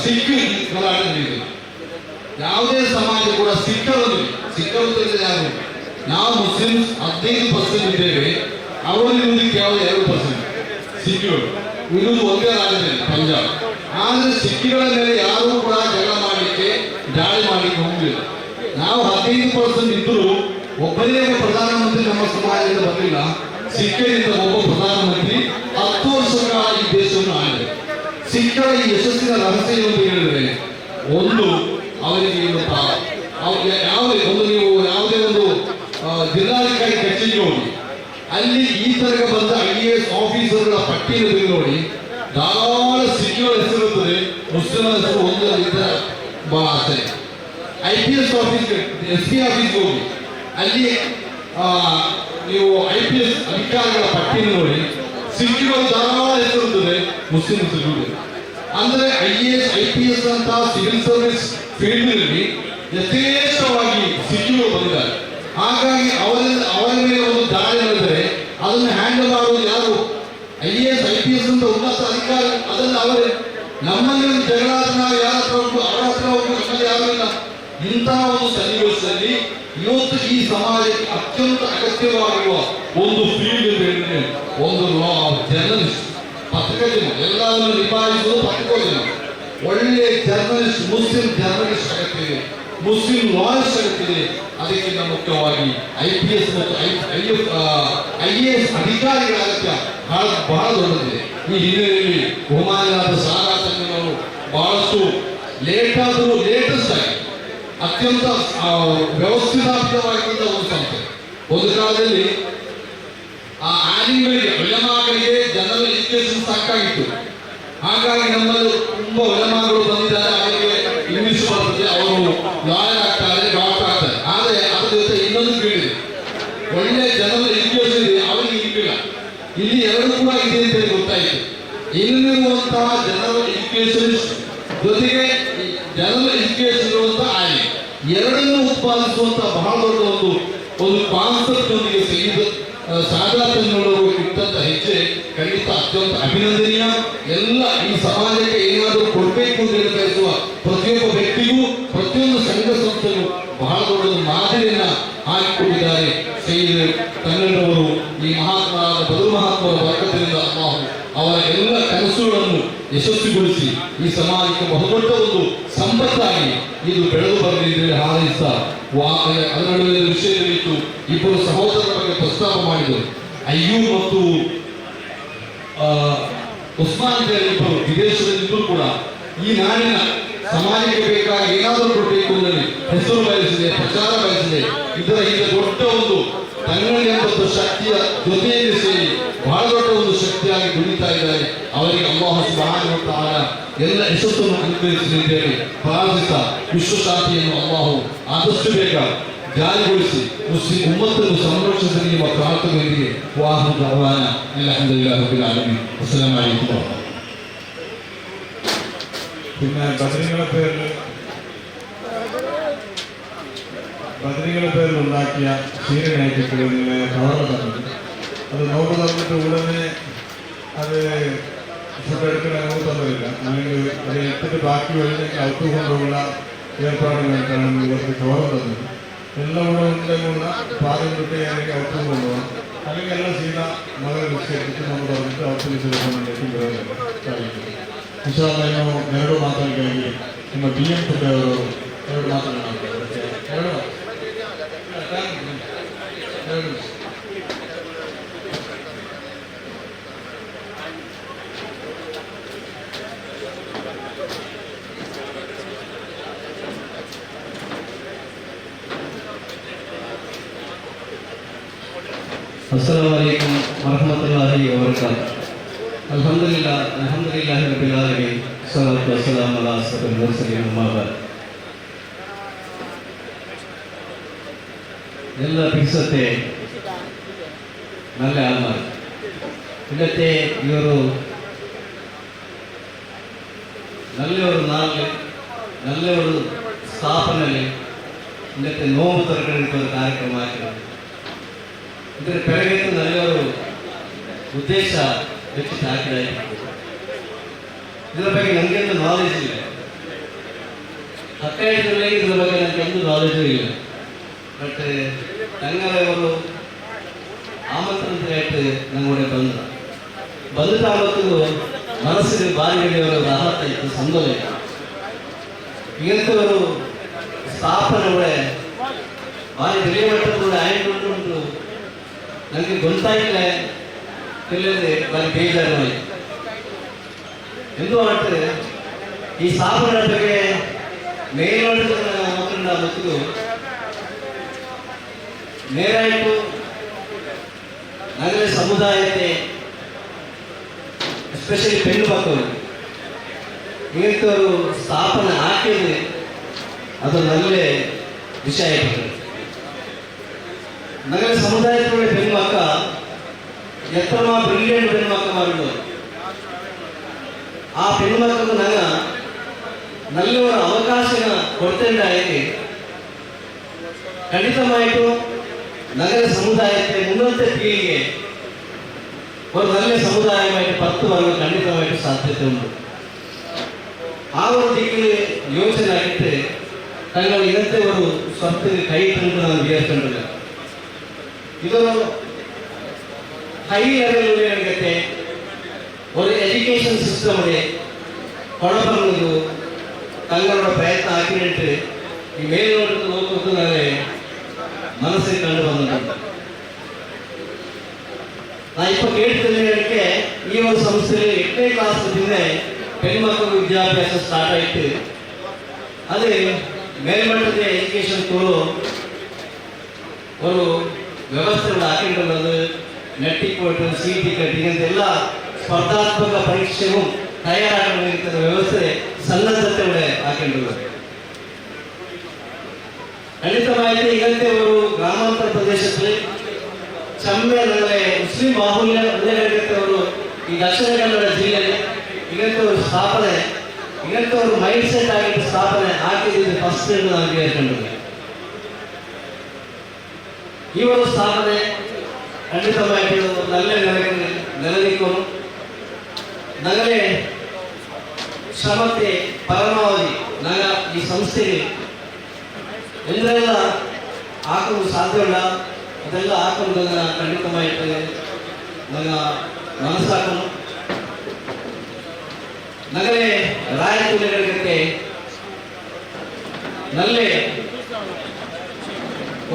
ಸಿಖ್ ಗಲಾಟೆ ನಡೀತದೆ. ಯಾವುದೇ ಸಮಾಜ ಕೂಡ ಸಿಕ್ಕರು ತಿಳಿದ ಯಾರು, ನಾವು ಮುಸ್ಲಿಮ್ಸ್ 15% ಇದ್ದೇವೆ, ಅವರಲ್ಲಿ ಕೇವಲ 2% ಸಿಖ್ಗಳು. ಇರುವುದು ಒಂದೇ ರಾಜ್ಯದಲ್ಲಿ ಪಂಜಾಬ್. ಆದರೆ ಸಿಕ್ಕಿಗಳ ಮೇಲೆ ಯಾರೂ ಕೂಡ ಜಗಳ ಮಾಡಲಿಕ್ಕೆ ದಾಳಿ ಮಾಡಲಿಕ್ಕೆ ಹೋಗಲಿಲ್ಲ. ನಾವು 15% ಇದ್ದರೂ ಒಬ್ಬನೇ ಒಬ್ಬ ಪ್ರಧಾನಮಂತ್ರಿ ನಮ್ಮ ಸಮಾಜದಿಂದ ಬರಲಿಲ್ಲ. ಸಿಕ್ಕಿನಿಂದ ಒಬ್ಬ ಪ್ರಧಾನಮಂತ್ರಿ 10 ವರ್ಷಗಳ ಈ ದೇಶವನ್ನು ಆಳಿದೆ. ಸಿಖ್ಖರ ಈ ಯಶಸ್ಸಿನ ರಹಸ್ಯ ಏನು ಅಂತ ಹೇಳಿದ್ರೆ, ಒಂದು ಅವರಿಗೆ ಯಾವುದೇ ಒಂದು ಜಿಲ್ಲಾಧಿಕಾರಿ ಕಚೇರಿಗೆ ಹೋಗಿ ಅಲ್ಲಿ ಈ ತರಗ ಬಂದ IAS ಆಫೀಸರ್ಗಳ ಪಟ್ಟಿಯನ್ನು ನೋಡಿ ಧಾರಾಳ ಸಿಖ್ಖರ ಹೆಸರಿರುತ್ತದೆ, ಮುಸ್ಲಿಮರ ಹೆಸರು ಒಂದು ಇತರ ಬಹಳ ಆಸೆ. IPS ಆಫೀಸ್ SP ಆಫೀಸ್ಗೆ ಹೋಗಿ ಅಲ್ಲಿ ನೀವು IPS ಅಧಿಕಾರಿಗಳ ಪಟ್ಟಿಯನ್ನು ನೋಡಿ ಸಿಖ್ಖರ ಧಾರಾಳ ಹೆಸರಿರುತ್ತದೆ, ಮುಸ್ಲಿಂ ಹೆಸರು. ಅಂದ್ರೆ IAS IPS ಅಂತ ಸಿವಿಲ್ ಸರ್ವಿಸ್ ಫೀಲ್ಡ್ನಲ್ಲಿ ಯಥೇಚ್ಛವಾಗಿ ಸಿಖ್ಖರು ಬಂದಿದ್ದಾರೆ. ಹಾಗಾಗಿ ಅವರ ಮೇಲೆ ಒಂದು ದಾಳಿ ನಡೆದರೆ ಅದನ್ನು ಹ್ಯಾಂಡಲ್ ಮಾಡೋದು ಯಾರು? IAS IPS ಅಂತ ಉನ್ನತ ಅಧಿಕಾರಿ. ಅದನ್ನು ಅವರೇ. ನಮ್ಮಲ್ಲಿ ಒಂದು ಜಗಳ ನಾವು ಯಾರ ಹತ್ರ ಹೋಗುದು, ಅವರ ಹತ್ರ ಹೋಗುದು, ನಮ್ಮಲ್ಲಿ ಯಾರು ಇಲ್ಲ. ಇಂತಹ ಒಂದು ಸನ್ನಿವೇಶದಲ್ಲಿ ಇವತ್ತು ಈ ಸಮಾಜಕ್ಕೆ ಅತ್ಯಂತ ಅಗತ್ಯವಾಗಿರುವ ಒಂದು ಫೀಲ್ಡ್ ಅಂತ ಹೇಳಿದ್ರೆ ಒಂದು ಜರ್ನಲಿಸ್ಟ್, ಪತ್ರಿಕೋದ್ಯಮ. ಎಲ್ಲವನ್ನು ನಿಭಾಯಿಸುವುದು ಪತ್ರಿಕೋದ್ಯಮ. ಒಳ್ಳೆ ಜರ್ನಲಿಸ್ಟ್, ಮುಸ್ಲಿಂ ಜರ್ನಲಿಸ್ಟ್ ಅಗತ್ಯವಿದೆ, ಮುಸ್ಲಿಂ ಲಾಯರ್ಸ್ ಅಗತ್ಯವಿದೆ. ಅದಕ್ಕಿಂತ ಮುಖ್ಯವಾಗಿ IPS ಮತ್ತು IAS ಅಧಿಕಾರಿಗಳ ಅಗತ್ಯ ಬಹಳ ದೊಡ್ಡದಿದೆ. ಈ ಹಿನ್ನೆಲೆಯಲ್ಲಿ ಬಹುಮಾನ್ಯರಾದ ಸಾರಾ ಸಂಘವರು ಬಹಳಷ್ಟು ಲೇಟೆಸ್ಟ್ ಆಗಿ ಅತ್ಯಂತ ವ್ಯವಸ್ಥಿತವಾಗಿದ್ದ ಒಂದು ಸಂಸ್ಥೆ. ಒಂದು ಕಾಲದಲ್ಲಿ ಆ ಆಲಿಮ್ಗಳಿಗೆ, ಉಲಮಾಗಳಿಗೆ ಜನರಲ್ ಎಜುಕೇಶನ್ ಸಾಕಾಗಿತ್ತು. ಹಾಗಾಗಿ ನಮ್ಮಲ್ಲಿ ತುಂಬಾ ಉಲಮಾಗಳು ಬಂದಿದ್ದಾರೆ, ಅವರಿಗೆ ಇಂಗ್ಲಿಷ್ ಬರ್ತದೆ, ಅವರು ಲಾಯರ್ ಆಗ್ತಾರೆ, ಡಾಕ್ಟರ್ ಆಗ್ತಾರೆ. ಆದರೆ ಅದರ ಜೊತೆ ಇನ್ನೊಂದು ಫೀಲ್ಡ್ ಇದೆ, ಒಳ್ಳೆ ಜನರಲ್ ಎಜುಕೇಶನ್ ಇದೆ, ಅವರಿಗೆ ಇರಲಿಲ್ಲ. ಇಲ್ಲಿ ಎರಡು ಕೂಡ ಇದೆ ಅಂತ ಹೇಳಿ ಗೊತ್ತಾಯಿತು. ಇಲ್ಲಿರುವಂತಹ ಜನರಲ್ ಎಜುಕೇಶನ್ ಜೊತೆಗೆ ಜನರಲ್ ಎಜುಕೇಶನ್ ಇರುವಂತಹ ಆಲಿಮ್, ಎರಡನ್ನೂ ಉತ್ಪಾದಿಸುವಂತಹ ಬಹಳ ದೊಡ್ಡ ಒಂದು ಕಾನ್ಸೆಪ್ಟ್ ಜೊತೆಗೆ ಸಾಧಾರಣಗಳು ಇಟ್ಟಂತ ಹೆಜ್ಜೆ ಖಂಡಿತ ಅತ್ಯಂತ ಅಭಿನಂದನೀಯ. ಎಲ್ಲ ಈ ಸಮಾಜಕ್ಕೆ ಏನಾದರೂ ಕೊಡಬೇಕು ಅಂತ ಹೇಳಿ ಬಯಸುವ ಪ್ರತಿಯೊಬ್ಬ ವ್ಯಕ್ತಿಗೂ, ಪ್ರತಿಯೊಂದು ಸಂಘ ಸಂಸ್ಥೆಗೂ ಬಹಳ ದೊಡ್ಡ ಮಾದರಿಯನ್ನ ಹಾಕಿಕೊಟ್ಟಿದ್ದಾರೆ ಸೈಯದ್ ಕನ್ನಡರವರು. ಈ ಮಹಾತ್ಮರಾದ ಬದಲು ಮಹಾತ್ಮರ ವರ್ಗದಿಂದ ಅವರ ಎಲ್ಲ ಕನಸುಗಳನ್ನು ಯಶಸ್ವಿಗೊಳಿಸಿ ಈ ಸಮಾಜಕ್ಕೆ ಬಹುದೊಡ್ಡ ಒಂದು ಸಂಪತ್ತಾಗಿ ಇದು ಬೆಳೆದು ಬರಲಿ ಎಂದು ಹಾರೈಸ್ತಾ, ಅದರ ವಿಷಯದಲ್ಲಿ ಇಬ್ಬರು ಸಹೋದರರ ಬಗ್ಗೆ ಪ್ರಸ್ತಾಪ ಮಾಡಿದರು. ಅಯ್ಯೂಬ್ ಮತ್ತು ಉಸ್ಮಾನ್ ಅಂತ ಇಬ್ಬರು ವಿದೇಶದಲ್ಲಿದ್ದರೂ ಕೂಡ ಈ ನಾಡಿನ ಸಮಾಜಕ್ಕೆ ಬೇಕಾಗಿ ಏನಾದರೂ ಕೊಡಬೇಕು ಅನ್ನಲ್ಲಿ ಹೆಸರು ಬಯಸಿದೆ, ಪ್ರಚಾರ ಬಯಸಿದೆ. ಇದರ ಹಿಂದೆ ದೊಡ್ಡ ಒಂದು ತನ್ನಡಿ ಎಂಬ ಶಕ್ತಿಯ ಜೊತೆಯಲ್ಲಿ ಸೇರಿ ಬಹಳ ದೊಡ್ಡ ಒಂದು ಶಕ್ತಿಯಾಗಿ ದುಡಿತಾ ಇದ್ದಾರೆ. ಅವರಿಗೆ ಅಲ್ಲಾಹ್ ಸುಬ್ಹಾನಹು ವ ತಆಲಾ ಎಲ್ಲ ಯಶಸ್ಸನ್ನು ಅನುಗ್ರಹಿಸಲಿ ಅಂತ ಹೇಳಿ ಪ್ರಾರ್ಥಿಸುತ್ತಾ, ವಿಶ್ವಶಾಂತಿಯನ್ನು ಅಲ್ಲಾಹು ಆದಷ್ಟು ಬೇಗ ಜಾರಿಗೊಳಿಸಿ ಮುಸ್ಲಿಂ ಉಮ್ಮತ್ತನ್ನು ಸಂರಕ್ಷಿಸಲಿ ಎಂಬ ಪ್ರಾರ್ಥನೆಯೊಂದಿಗೆ ವಾಹನ ದಅವಾನಾ ಅಲ್ಹಮ್ದುಲಿಲ್ಲಾಹಿ ರಬ್ಬಿಲ್ ಆಲಮೀನ್. ಅಸ್ಸಲಾಮು ಅಲೈಕುಂ. പിന്നെ ബദരികളുടെ പേരിൽ ഉണ്ടാക്കിയ ക്ഷീരനയറ്റിന് കവർ തന്നത്, അത് നോട്ട് തന്നിട്ട് ഉടനെ അത് ഫുഡ് എടുക്കാൻ അങ്ങോട്ട് തന്നില്ല. അല്ലെങ്കിൽ അത് എടുത്തിട്ട് ബാക്കി കഴിഞ്ഞെങ്കിൽ അകത്ത് കൊണ്ടുള്ള ഏർപ്പാടുകൾക്കാണ് ഇവർക്ക് കവർ തന്നത്. എല്ലാം കൂടെ ഉണ്ടെങ്കിൽ പാകം തൊട്ട് അല്ലെങ്കിൽ അകത്ത് കൊണ്ടുപോകാം, അല്ലെങ്കിൽ എല്ലാം സീത മകൾ നിശ്ചയിച്ചിട്ട് നമ്മൾ പറഞ്ഞിട്ട് അവർക്ക് നിശ്ചയിക്കുന്നുണ്ടെങ്കിൽ സാധിക്കും. ವಿಷಯವನ್ನು ಎರಡು ಮಾತುಗಳಿಗೆ ನಿಮ್ಮ BM ಫುಡ್ ಅವರು ಎರಡು ಮಾತುಗಳು अस्सलामु अलैकुम वरहमतुल्लाहि वबरकातुहू. अल्हम्दुलिल्लाहि रब्बिल आलमीन, सल्लल्लाहु वस्सलाम अला अशरफिल मुरसलीन, अम्मा बाद. ಎಲ್ಲ ಪಿಕ್ಸತ್ತೆ നല്ല ആത്മാവ്. ഇന്നത്തെ ഈ ഒരു നല്ലൊരു നാളിൽ, നല്ലൊരു സ്ഥാപനയിൽ ഇന്നത്തെ നോമ്പ് തുറക്കുന്ന ಕಾರ್ಯಕ್ರಮವಾಗಿದೆ. ಇದರ ಬೆಳಗ್ಗೆ ನಲ್ಲೊരു ಉದ್ದೇಶ വെച്ചിട്ട് ആക്കിയതായിരിക്കും. ಇದರ ಬಗ್ಗೆ ನನಗೆಂದು ನಾಲೆಜ್ ಇಲ್ಲ, ಹತ್ತಾಯಿತುಗಳಿಗೆ ಇದರ ಬಗ್ಗೆ ನನಗೆಂದು ನಾಲೆಜು ಇಲ್ಲ. ಬಟ್ ತಂಗರವರು ಆಮಂತ್ರಣಕ್ಕೆ ನಂಗೆ ಬಂದ ಬದುಕಾಗತ್ತು ಮನಸ್ಸಿಗೆ ಬಾರಿಗೆಯವರ ರಾಹತ ಇತ್ತು ಸಂಬಳ ಈಗಂತವರು ಸ್ಥಾಪನೆ ಒಳ್ಳೆ ಬಾರಿ ಬೆಲೆ ಮಟ್ಟದ ಆಯ್ತು ನನಗೆ ಗೊತ್ತಾಗಿಲ್ಲ ತಿಳಿಯದೆ ಬಾರಿ ಬೇಜಾರು ಎಂದು ಮಾಡ್ತಾರೆ ಈ ಸ್ಥಾಪನೆ ಬಗ್ಗೆ ಮೇಲ್ನೋಟದ ಮಕ್ಕಳ ಮತ್ತು ನೇರಾಯಿತು ನಗರ ಸಮುದಾಯತೆ ಎಸ್ಪೆಷಲಿ ಪೆಣ್ಣು ಮಕ್ಕಳು ಇವತ್ತವರು ಸ್ಥಾಪನೆ ಹಾಕಿದ್ರೆ ಅದು ನಲ್ಲೇ ವಿಷಯ ಇರ್ತದೆ. ನಗರ ಸಮುದಾಯದ ಹೆಣ್ಮಕ್ಕ ಎತ್ತಮ ಬ್ರಿಲಿಯಂಟ್ ಹೆಣ್ಮಕ್ಕ ಮಾಡಿದ್ದು ಆ ಹೆಣ್ಮಕ್ಕಳು ನಗ ನಲ್ಲವರ ಅವಕಾಶ ಕೊಡ್ತೇನೆ ಖಂಡಿತವಾಯಿತು ನಗರ ಸಮುದಾಯಕ್ಕೆ ಮುನ್ನೋಟ ಪೀಳಿಗೆ ಒಂದು நல்ல ಸಮುದಾಯವಾയിട്ട് 10 ವರ್ಷ ಖಂಡಿತವಾಯಿತು ಸಾಧ್ಯತೆ ಉಂಟು. ಆ ಒಂದು ದಿಕ್ಕಿಗೆ ಯೋಚನೆ ಆಗಿತ್ತು ತங்கள் ಇದಂತೆ ಒಂದು ಸ್ವಂತ ಕೈ ತಂದು ನಾನು ವಿಚಾರಿಸಿಕೊಂಡಿಲ್ಲ. ಇದು ಹೈ ಲೆವೆಲ್ ಏನಾಗುತ್ತೆ ಒಂದು ಎಜುಕೇಶನ್ ಸಿಸ್ಟಮ್ ಇದೆ ಕೊಡಬರುವುದು ತங்களோட ಪ್ರಯತ್ನ ಹಾಕಿಟ್ಟು ಈ ಮೇಲ್ನೋಟದ ನೋಡುವುದು ನನಗೆ ಮನಸ್ಸಿಗೆ ಕಂಡು ಬಂದಂತ ನಾ ಇಪ್ಪ ಕೇಳ್ತಿದ್ದೆ ಈ ಒಂದು ಸಂಸ್ಥೆಯಲ್ಲಿ 8ನೇ ಕ್ಲಾಸ್ದಿಂದ ಹೆಣ್ಮಕ್ಕಳು ವಿದ್ಯಾಭ್ಯಾಸ ಸ್ಟಾರ್ಟ್ ಆಯಿತು. ಅದೇ ಮೇಲ್ಮಟ್ಟದ ಎಜುಕೇಶನ್ ಕೊಡೋ ಒಂದು ವ್ಯವಸ್ಥೆಗಳು ಹಾಕಿಕೊಳ್ಳೋದು ನೆಟ್ ಟಿಕೆಟ್ CET ಕಟ್ಟಿಂಗ್ ಅಂತೆಲ್ಲ ಸ್ಪರ್ಧಾತ್ಮಕ ಪರೀಕ್ಷೆಗೂ ತಯಾರಾಗುವಂಥ ವ್ಯವಸ್ಥೆ ಸನ್ನದ್ಧತೆ ಹಾಕಿಕೊಳ್ಳೋದು ಖಂಡಿತವಾಯಿತು. ಈಗಂತೆ ಅವರು ಗ್ರಾಮಾಂತರ ಪ್ರದೇಶದಲ್ಲಿ ಚಮ್ಮೆ ನಗರ ಮುಸ್ಲಿಂ ಬಾಹುಲ್ಯ ಅವರು ಈ ದಕ್ಷಿಣ ಕನ್ನಡ ಜಿಲ್ಲೆಯಲ್ಲಿ ಈಗಂತವರು ಸ್ಥಾಪನೆ ಈಗಂತವರು ಮೈಂಡ್ ಸೆಟ್ ಆಗಿದ್ದು ಸ್ಥಾಪನೆ ಹಾಕಿದ್ದು ಫಸ್ಟ್ ನಾನು ಹೇಳ್ಕೊಂಡಿದ್ದೆ. ಈ ಒಂದು ಸ್ಥಾಪನೆ ಖಂಡಿತವಾಯಿತು ನಲ್ಲೇ ನೆಲನಿಕ್ಕನು ನಗರೇ ಶ್ರಮತೆ ಪರಮಾವಧಿ ನಗ ಈ ಸಂಸ್ಥೆಗೆ ಎಲ್ಲರೆಲ್ಲ ಹಾಕಲು ಸಾಧ್ಯವಿಲ್ಲ. ಅದೆಲ್ಲ ಹಾಕೊಂಡು ಖಂಡಿತವಾಯಿತು ನನ್ನ ಮನಸ್ಸಾಕನು ನಗರೇ ರಾಯಚೂರಿಗೆ ನಲ್ಲೇ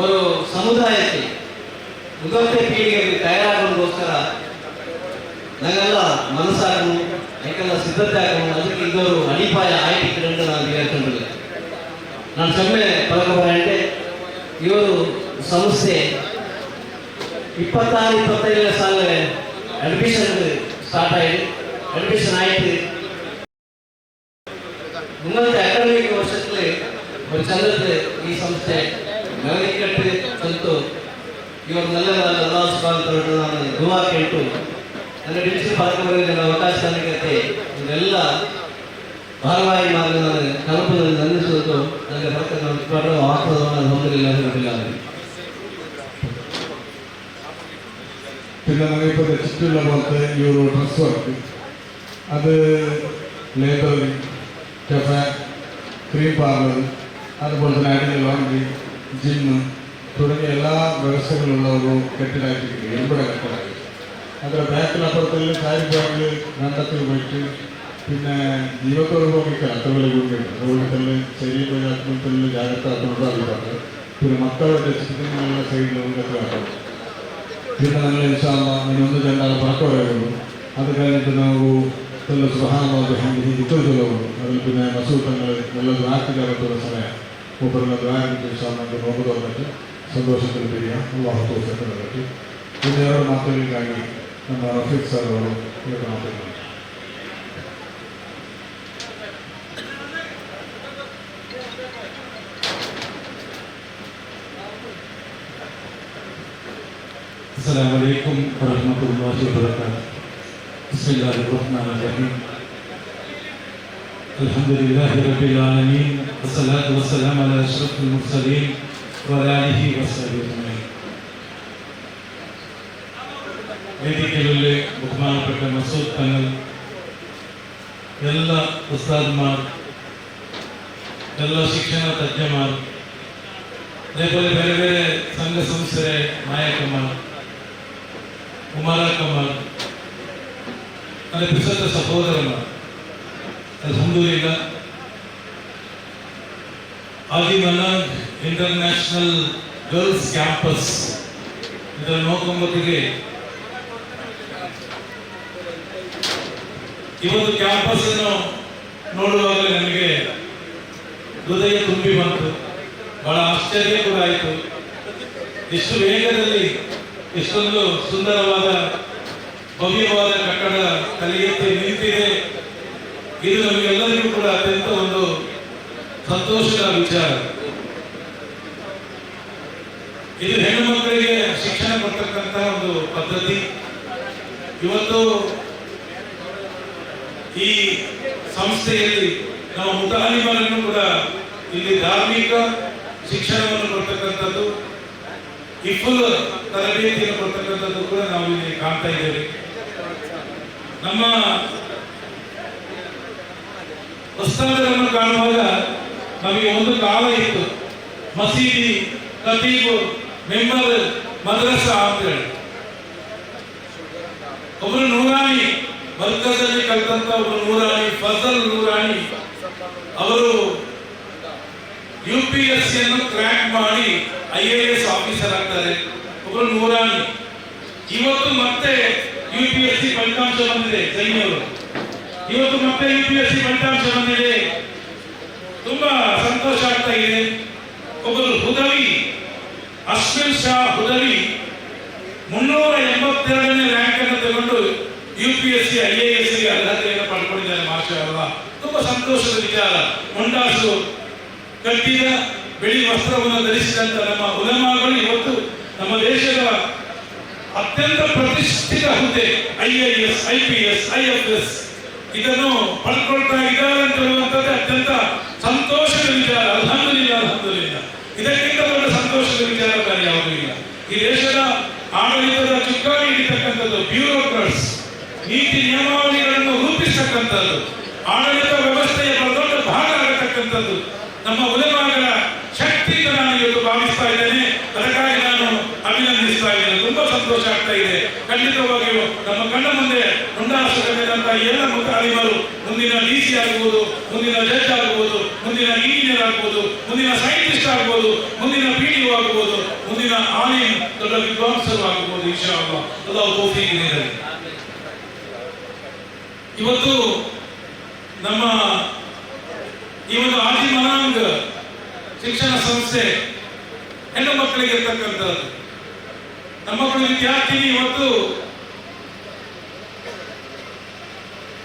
ಒಂದು ಸಮುದಾಯಕ್ಕೆ ಮುಗತ್ತೆ ಪೀಳಿಗೆಗೆ ತಯಾರಾಗೋದಕ್ಕೋಸ್ಕರ ನನಗೆಲ್ಲ ಮನಸ್ಸಾಗನು ಯಾಕೆಲ್ಲ ಸಿದ್ಧತೆ ಆಗನು ಅದಕ್ಕೆ ಇದವರು ಅಡಿಪಾಯ ಆಯ್ತು ಅಂತ ನಾನು ಹೇಳ್ಕೊಂಡಿಲ್ಲ. ನಾನು ಸೊಮ್ಮೆ ಪರಕಬರಂತೆ ಇವರು ಸಂಸ್ಥೆ 26-25 ಸಾಲ ಅಡ್ಮಿಷನ್ ಸ್ಟಾರ್ಟ್ ಆಯಿತು. ಅಡ್ಮಿಷನ್ ಆಯಿತು ಮುಂದೆ ಅಕಾಡೆಮಿಕ್ ವರ್ಷದಲ್ಲಿ ಒಂದು ಚಂದ್ರತೆ ಈ ಸಂಸ್ಥೆ ನೆಲನಿಕಟ್ಟು ತಂತು ಇವ್ರನ್ನೆಲ್ಲ ನಾನು ದುವಾ ಕೇಳ್ತು ನನ್ನ ಡಿಜಿಟಲ್ ಪರಕಬರಿಗೆ ಅವಕಾಶ ನನಗೆ ಇದೆಲ್ಲ ಭಾರವಾಹಿ ಮಾರ್ಗ ನಾನು ಕಲ್ಪದಲ್ಲಿ ನಂದಿಸುವುದು ನನಗೆ ಪರಕ ಆತ್ಮವನ್ನು ಹೊಂದಲಿಲ್ಲ ಗೊತ್ತಿಲ್ಲ. പിന്നെ നമുക്കിപ്പോൾ ചുറ്റുള്ള പോലത്തെ ഈ ഒരു ഡ്രസ് വർക്ക് അത് ലേബറിങ് കഫേ ക്രീം പാർലർ അതുപോലെ തന്നെ അടിയിൽ ലോണ്ടറി ജിമ്മ് തുടങ്ങിയ എല്ലാ വ്യവസ്ഥകളുള്ള ഒരു കെട്ടിടമായിട്ട് എവിടെ കെട്ടിടമായി ಅದರ ಬ್ಯಾಂಕಿನ ಅಪರದಲ್ಲಿ ಸಾರಿ ಬ್ಯಾಂಕ್ ಗಂಡത്തിൽ പോയിട്ട് പിന്നെ ജീവിതത്തോട് പോയിട്ട് അത്തവരെ കൊണ്ടിട്ട് അതുപോലെ ശരീരം ആത്മത്തിൽ ജാഗ്രത ആക്കുന്നുണ്ടാകുന്നുണ്ട്. പിന്നെ മക്കളുടെ ചിത്രങ്ങളുള്ള സൈഡിൽ ഒക്കെ ആക്കണം. പിന്നെ നമ്മൾ ഇൻഷാല്ല ಇನ್ನೊಂದು ಜನರ ಪರಕವರೆಗಳು ಅದು കഴിഞ്ഞിട്ട് ನಾವು ಎಲ್ಲ ಸುಬ್ಹಾನಲ್ಲಾಹ್ ಬಿಹಮ್ದಿಹಿ ದಿಕ್ರು ಚಲೋಗಳು ಅದ್ರಲ್ಲಿ പിന്നെ ಮಸೂತങ്ങൾ ಎಲ್ಲ ದ್ವಾರಕರ ಸಮಯ ಒಬ್ಬರೆಲ್ಲ ದ್ವಾರಕ್ಕೆ ಇನ್ಷಾಲ್ಲ ಅಂತ ನೋಡೋದಕ್ಕೆ ಸಂತೋಷದಲ್ಲಿ ಬಿರಿಯ ಅಲ್ಲಾಹ್ ತೌಫೀಕ್ ನೀಡಲಿ. പിന്നെ ಅವರ ಮಾತುಗಳಿಗಾಗಿ ನಮ್ಮ ರಫೀಕ್ ಸರ್ ಅವರು ಮಾತನಾಡಿದ್ದಾರೆ. السلام عليكم ورحمة الله وبركاته. بسم الله الرحمن الرحيم. الحمد لله رب العالمين والصلاة والسلام على أشرف المرسلين وعلى آله وصحبه أجمعين. ವೇದಿಕೆಯಲ್ಲಿ ಬಹುಮಾನಪಟ್ಟ ಮಸೂದ್ ತങ്ങൾ ಎಲ್ಲ ಉಸ್ತಾದ್ಮಾರ್ ಎಲ್ಲ ಶಿಕ್ಷಣ ತಜ್ಞಮಾರ್ അതേപോലെ ಬೇರೆ ಬೇರೆ ಸಂಘ ಸಂಸ್ಥೆ ನಾಯಕಮಾರ್ ಉಮರಾಕಮಾರ್ ನನ್ನ ಪ್ರಿಸತ್ತ ಸಹೋದರನ ಅಲ್ಹಮ್ದುಲಿಲ್ಲಾಹ್ ಆದಿ ಮನಾಂಗ್ ಇಂಟರ್ನ್ಯಾಷನಲ್ ಗರ್ಲ್ಸ್ ಕ್ಯಾಂಪಸ್ ಇದರ ನೋಕೊಂಬತ್ತಿಗೆ ಇವತ್ತು ಕ್ಯಾಂಪಸ್ ಅನ್ನು ನೋಡುವಾಗ ನನಗೆ ಹೃದಯ ತುಂಬಿ ಬಂತು, ಬಹಳ ಆಶ್ಚರ್ಯ ಕೂಡ ಆಯಿತು. ಎಷ್ಟು ವೇಗದಲ್ಲಿ ಎಷ್ಟೊಂದು ಸುಂದರವಾದ ಭವ್ಯವಾದ ಕಟ್ಟಡ ತಲೆ ಎತ್ತಿ ನಿಂತಿದೆ. ಇದು ನಮಗೆಲ್ಲರಿಗೂ ಕೂಡ ಅತ್ಯಂತ ಒಂದು ಸಂತೋಷದ ವಿಚಾರ. ಇದು ಹೆಣ್ಣು ಮಕ್ಕಳಿಗೆ ಶಿಕ್ಷಣ ಕೊಡ್ತಕ್ಕಂಥ ಒಂದು ಪದ್ಧತಿ. ಇವತ್ತು ಈ ಸಂಸ್ಥೆಯಲ್ಲಿ ನಾವು ಮುತಾಲಿಮರನ್ನು ಕೂಡ ಇಲ್ಲಿ ಧಾರ್ಮಿಕ ಶಿಕ್ಷಣವನ್ನು ಕೊಡ್ತಕ್ಕಂಥದ್ದು, ಇಫುಲ್ ತರಬೇತಿಯನ್ನು ಕೊಡ್ತಕ್ಕಂಥದ್ದು ಕೂಡ ನಾವು ಇಲ್ಲಿ ಕಾಣ್ತಾ ಇದ್ದೇವೆ. ನಮ್ಮ ಉಸ್ತಾದರನ್ನು ಕಾಣುವಾಗ ನಮಗೆ ಒಂದು ಕಾಲ ಇತ್ತು, ಮಸೀದಿ, ಖತೀಬು, ಮೆಂಬರ್, ಮದ್ರಸಾ ಅಂತೇಳಿ. ಒಬ್ಬರು ನೂರಾಣಿ ಮರ್ಕಜಲ್ಲಿ ಕಲಿತಂತ ಒಬ್ಬರು ನೂರಾಣಿ ಫಜಲ್ ನೂರಾಣಿ ಅವರು UPSC ಅನ್ನು ಕ್ರ್ಯಾಕ್ ಮಾಡಿ IAS ಆಫೀಸರ್ ಆಗ್ತಾರೆ. ಒಬ್ಬರು ನೂರಾಣಿ. ಇವತ್ತು ಮತ್ತೆ UPSC ಫಲಿತಾಂಶ ಬಂದಿದೆ. ಸೈನ್ಯವರು ಇವತ್ತು ಮತ್ತೆ UPSC ಫಲಿತಾಂಶ ಬಂದಿದೆ. ತುಂಬಾ ಸಂತೋಷ ಆಗ್ತಾ ಇದೆ. ಒಬ್ಬರು ಹುದವಿ ಅಶ್ವಿನ್ ಶಾ ಹುದವಿ 382ನೇ ರ್ಯಾಂಕ್ ಅನ್ನು ತಗೊಂಡು UPSC IAS ಗೆ ಅರ್ಹತೆಯನ್ನು ಪಡ್ಕೊಂಡಿದ್ದಾರೆ. ಮಾಷಾ ಅಲ್ಲಾಹ್, ತುಂಬಾ ಸಂತೋಷದ ವಿಚಾರ. ಮೊಂಡಾಸು ಕಟ್ಟಿದ ಬಿಳಿ ವಸ್ತ್ರವನ್ನು ಧರಿಸಿದಂತ ನಮ್ಮ ಉಲಮಾಗಳು ಇವತ್ತು ನಮ್ಮ ದೇಶದ ಅತ್ಯಂತ ಪ್ರತಿಷ್ಠಿತ ಹುದ್ದೆ IAS, IPS, IFS ಇದನ್ನು ಪಡ್ಕೊಳ್ತಾ ಇದ್ದಾರೆ ಅಂತ ಹೇಳುವಂಥದ್ದು ಅತ್ಯಂತ ಸಂತೋಷದ ವಿಚಾರ. ಅಲ್ಹಮ್ದುಲಿಲ್ಲಾಹ್, ಅಲ್ಹಮ್ದುಲಿಲ್ಲಾಹ್. ಇದಕ್ಕಿಂತ ದೊಡ್ಡ ಸಂತೋಷದ ವಿಚಾರ ಬೇರೆ ಯಾವುದೂ ಇಲ್ಲ. ಈ ದೇಶದ ಆಡಳಿತದ ಚುಕ್ಕಾಣಿ ಹಿಡಿತಕ್ಕಂಥದ್ದು ಬ್ಯೂರೋಕ್ರಾಟ್ಸ್, ನೀತಿ ನಿಯಮಾವಳಿಗಳನ್ನು ರೂಪಿಸತಕ್ಕಂಥದ್ದು, ಆಡಳಿತ ವ್ಯವಸ್ಥೆಯ ದೊಡ್ಡ ಭಾಗ ಆಗತಕ್ಕಂಥದ್ದು ನಮ್ಮ ಉಲಮಾಗಳ ಶಕ್ತಿ ಅಂತ ನಾನು ಇವತ್ತು ಭಾವಿಸ್ತಾ ಇದ್ದೇನೆ. ಅದಕ್ಕಾಗಿ ನಾನು ಅಭಿನಂದಿಸ್ತಾ ಇದ್ದೇನೆ. ತುಂಬಾ ಸಂತೋಷ ಆಗ್ತಾ ಇದೆ. ಖಂಡಿತವಾಗಿಯೂ ನಮ್ಮ ಕಣ್ಣ ಮುಂದೆ ಮುಂದಾಸಂತ ಎಲ್ಲ ಮುತಾಲಿಮರು ಮುಂದಿನ DC ಆಗ್ಬೋದು, ಮುಂದಿನ ಜಡ್ಜ್ ಆಗ್ಬೋದು, ಮುಂದಿನ ಇಂಜಿನಿಯರ್ ಆಗ್ಬೋದು, ಮುಂದಿನ ಸೈಂಟಿಸ್ಟ್ ಆಗ್ಬೋದು, ಮುಂದಿನ PDO ಆಗ್ಬೋದು, ಮುಂದಿನ ಆಲಿಮ್ ದೊಡ್ಡ ವಿದ್ವಾಂಸರು ಆಗ್ಬೋದು. ಇನ್ಶಾ ಅಲ್ಲಾಹ್, ಅಲ್ಲಾಹ್ ತೌಫೀಕ್ ನೀಡಲಿ. ಇವತ್ತು ನಮ್ಮ ಈ ಒಂದು ಆದಿ ಮನಾಂಗ್ ಶಿಕ್ಷಣ ಸಂಸ್ಥೆ ಹೆಣ್ಣು ಮಕ್ಕಳಿಗೆ ಇರ್ತಕ್ಕಂಥದ್ದು. ನಮ್ಮ ವಿದ್ಯಾರ್ಥಿನಿ ಇವತ್ತು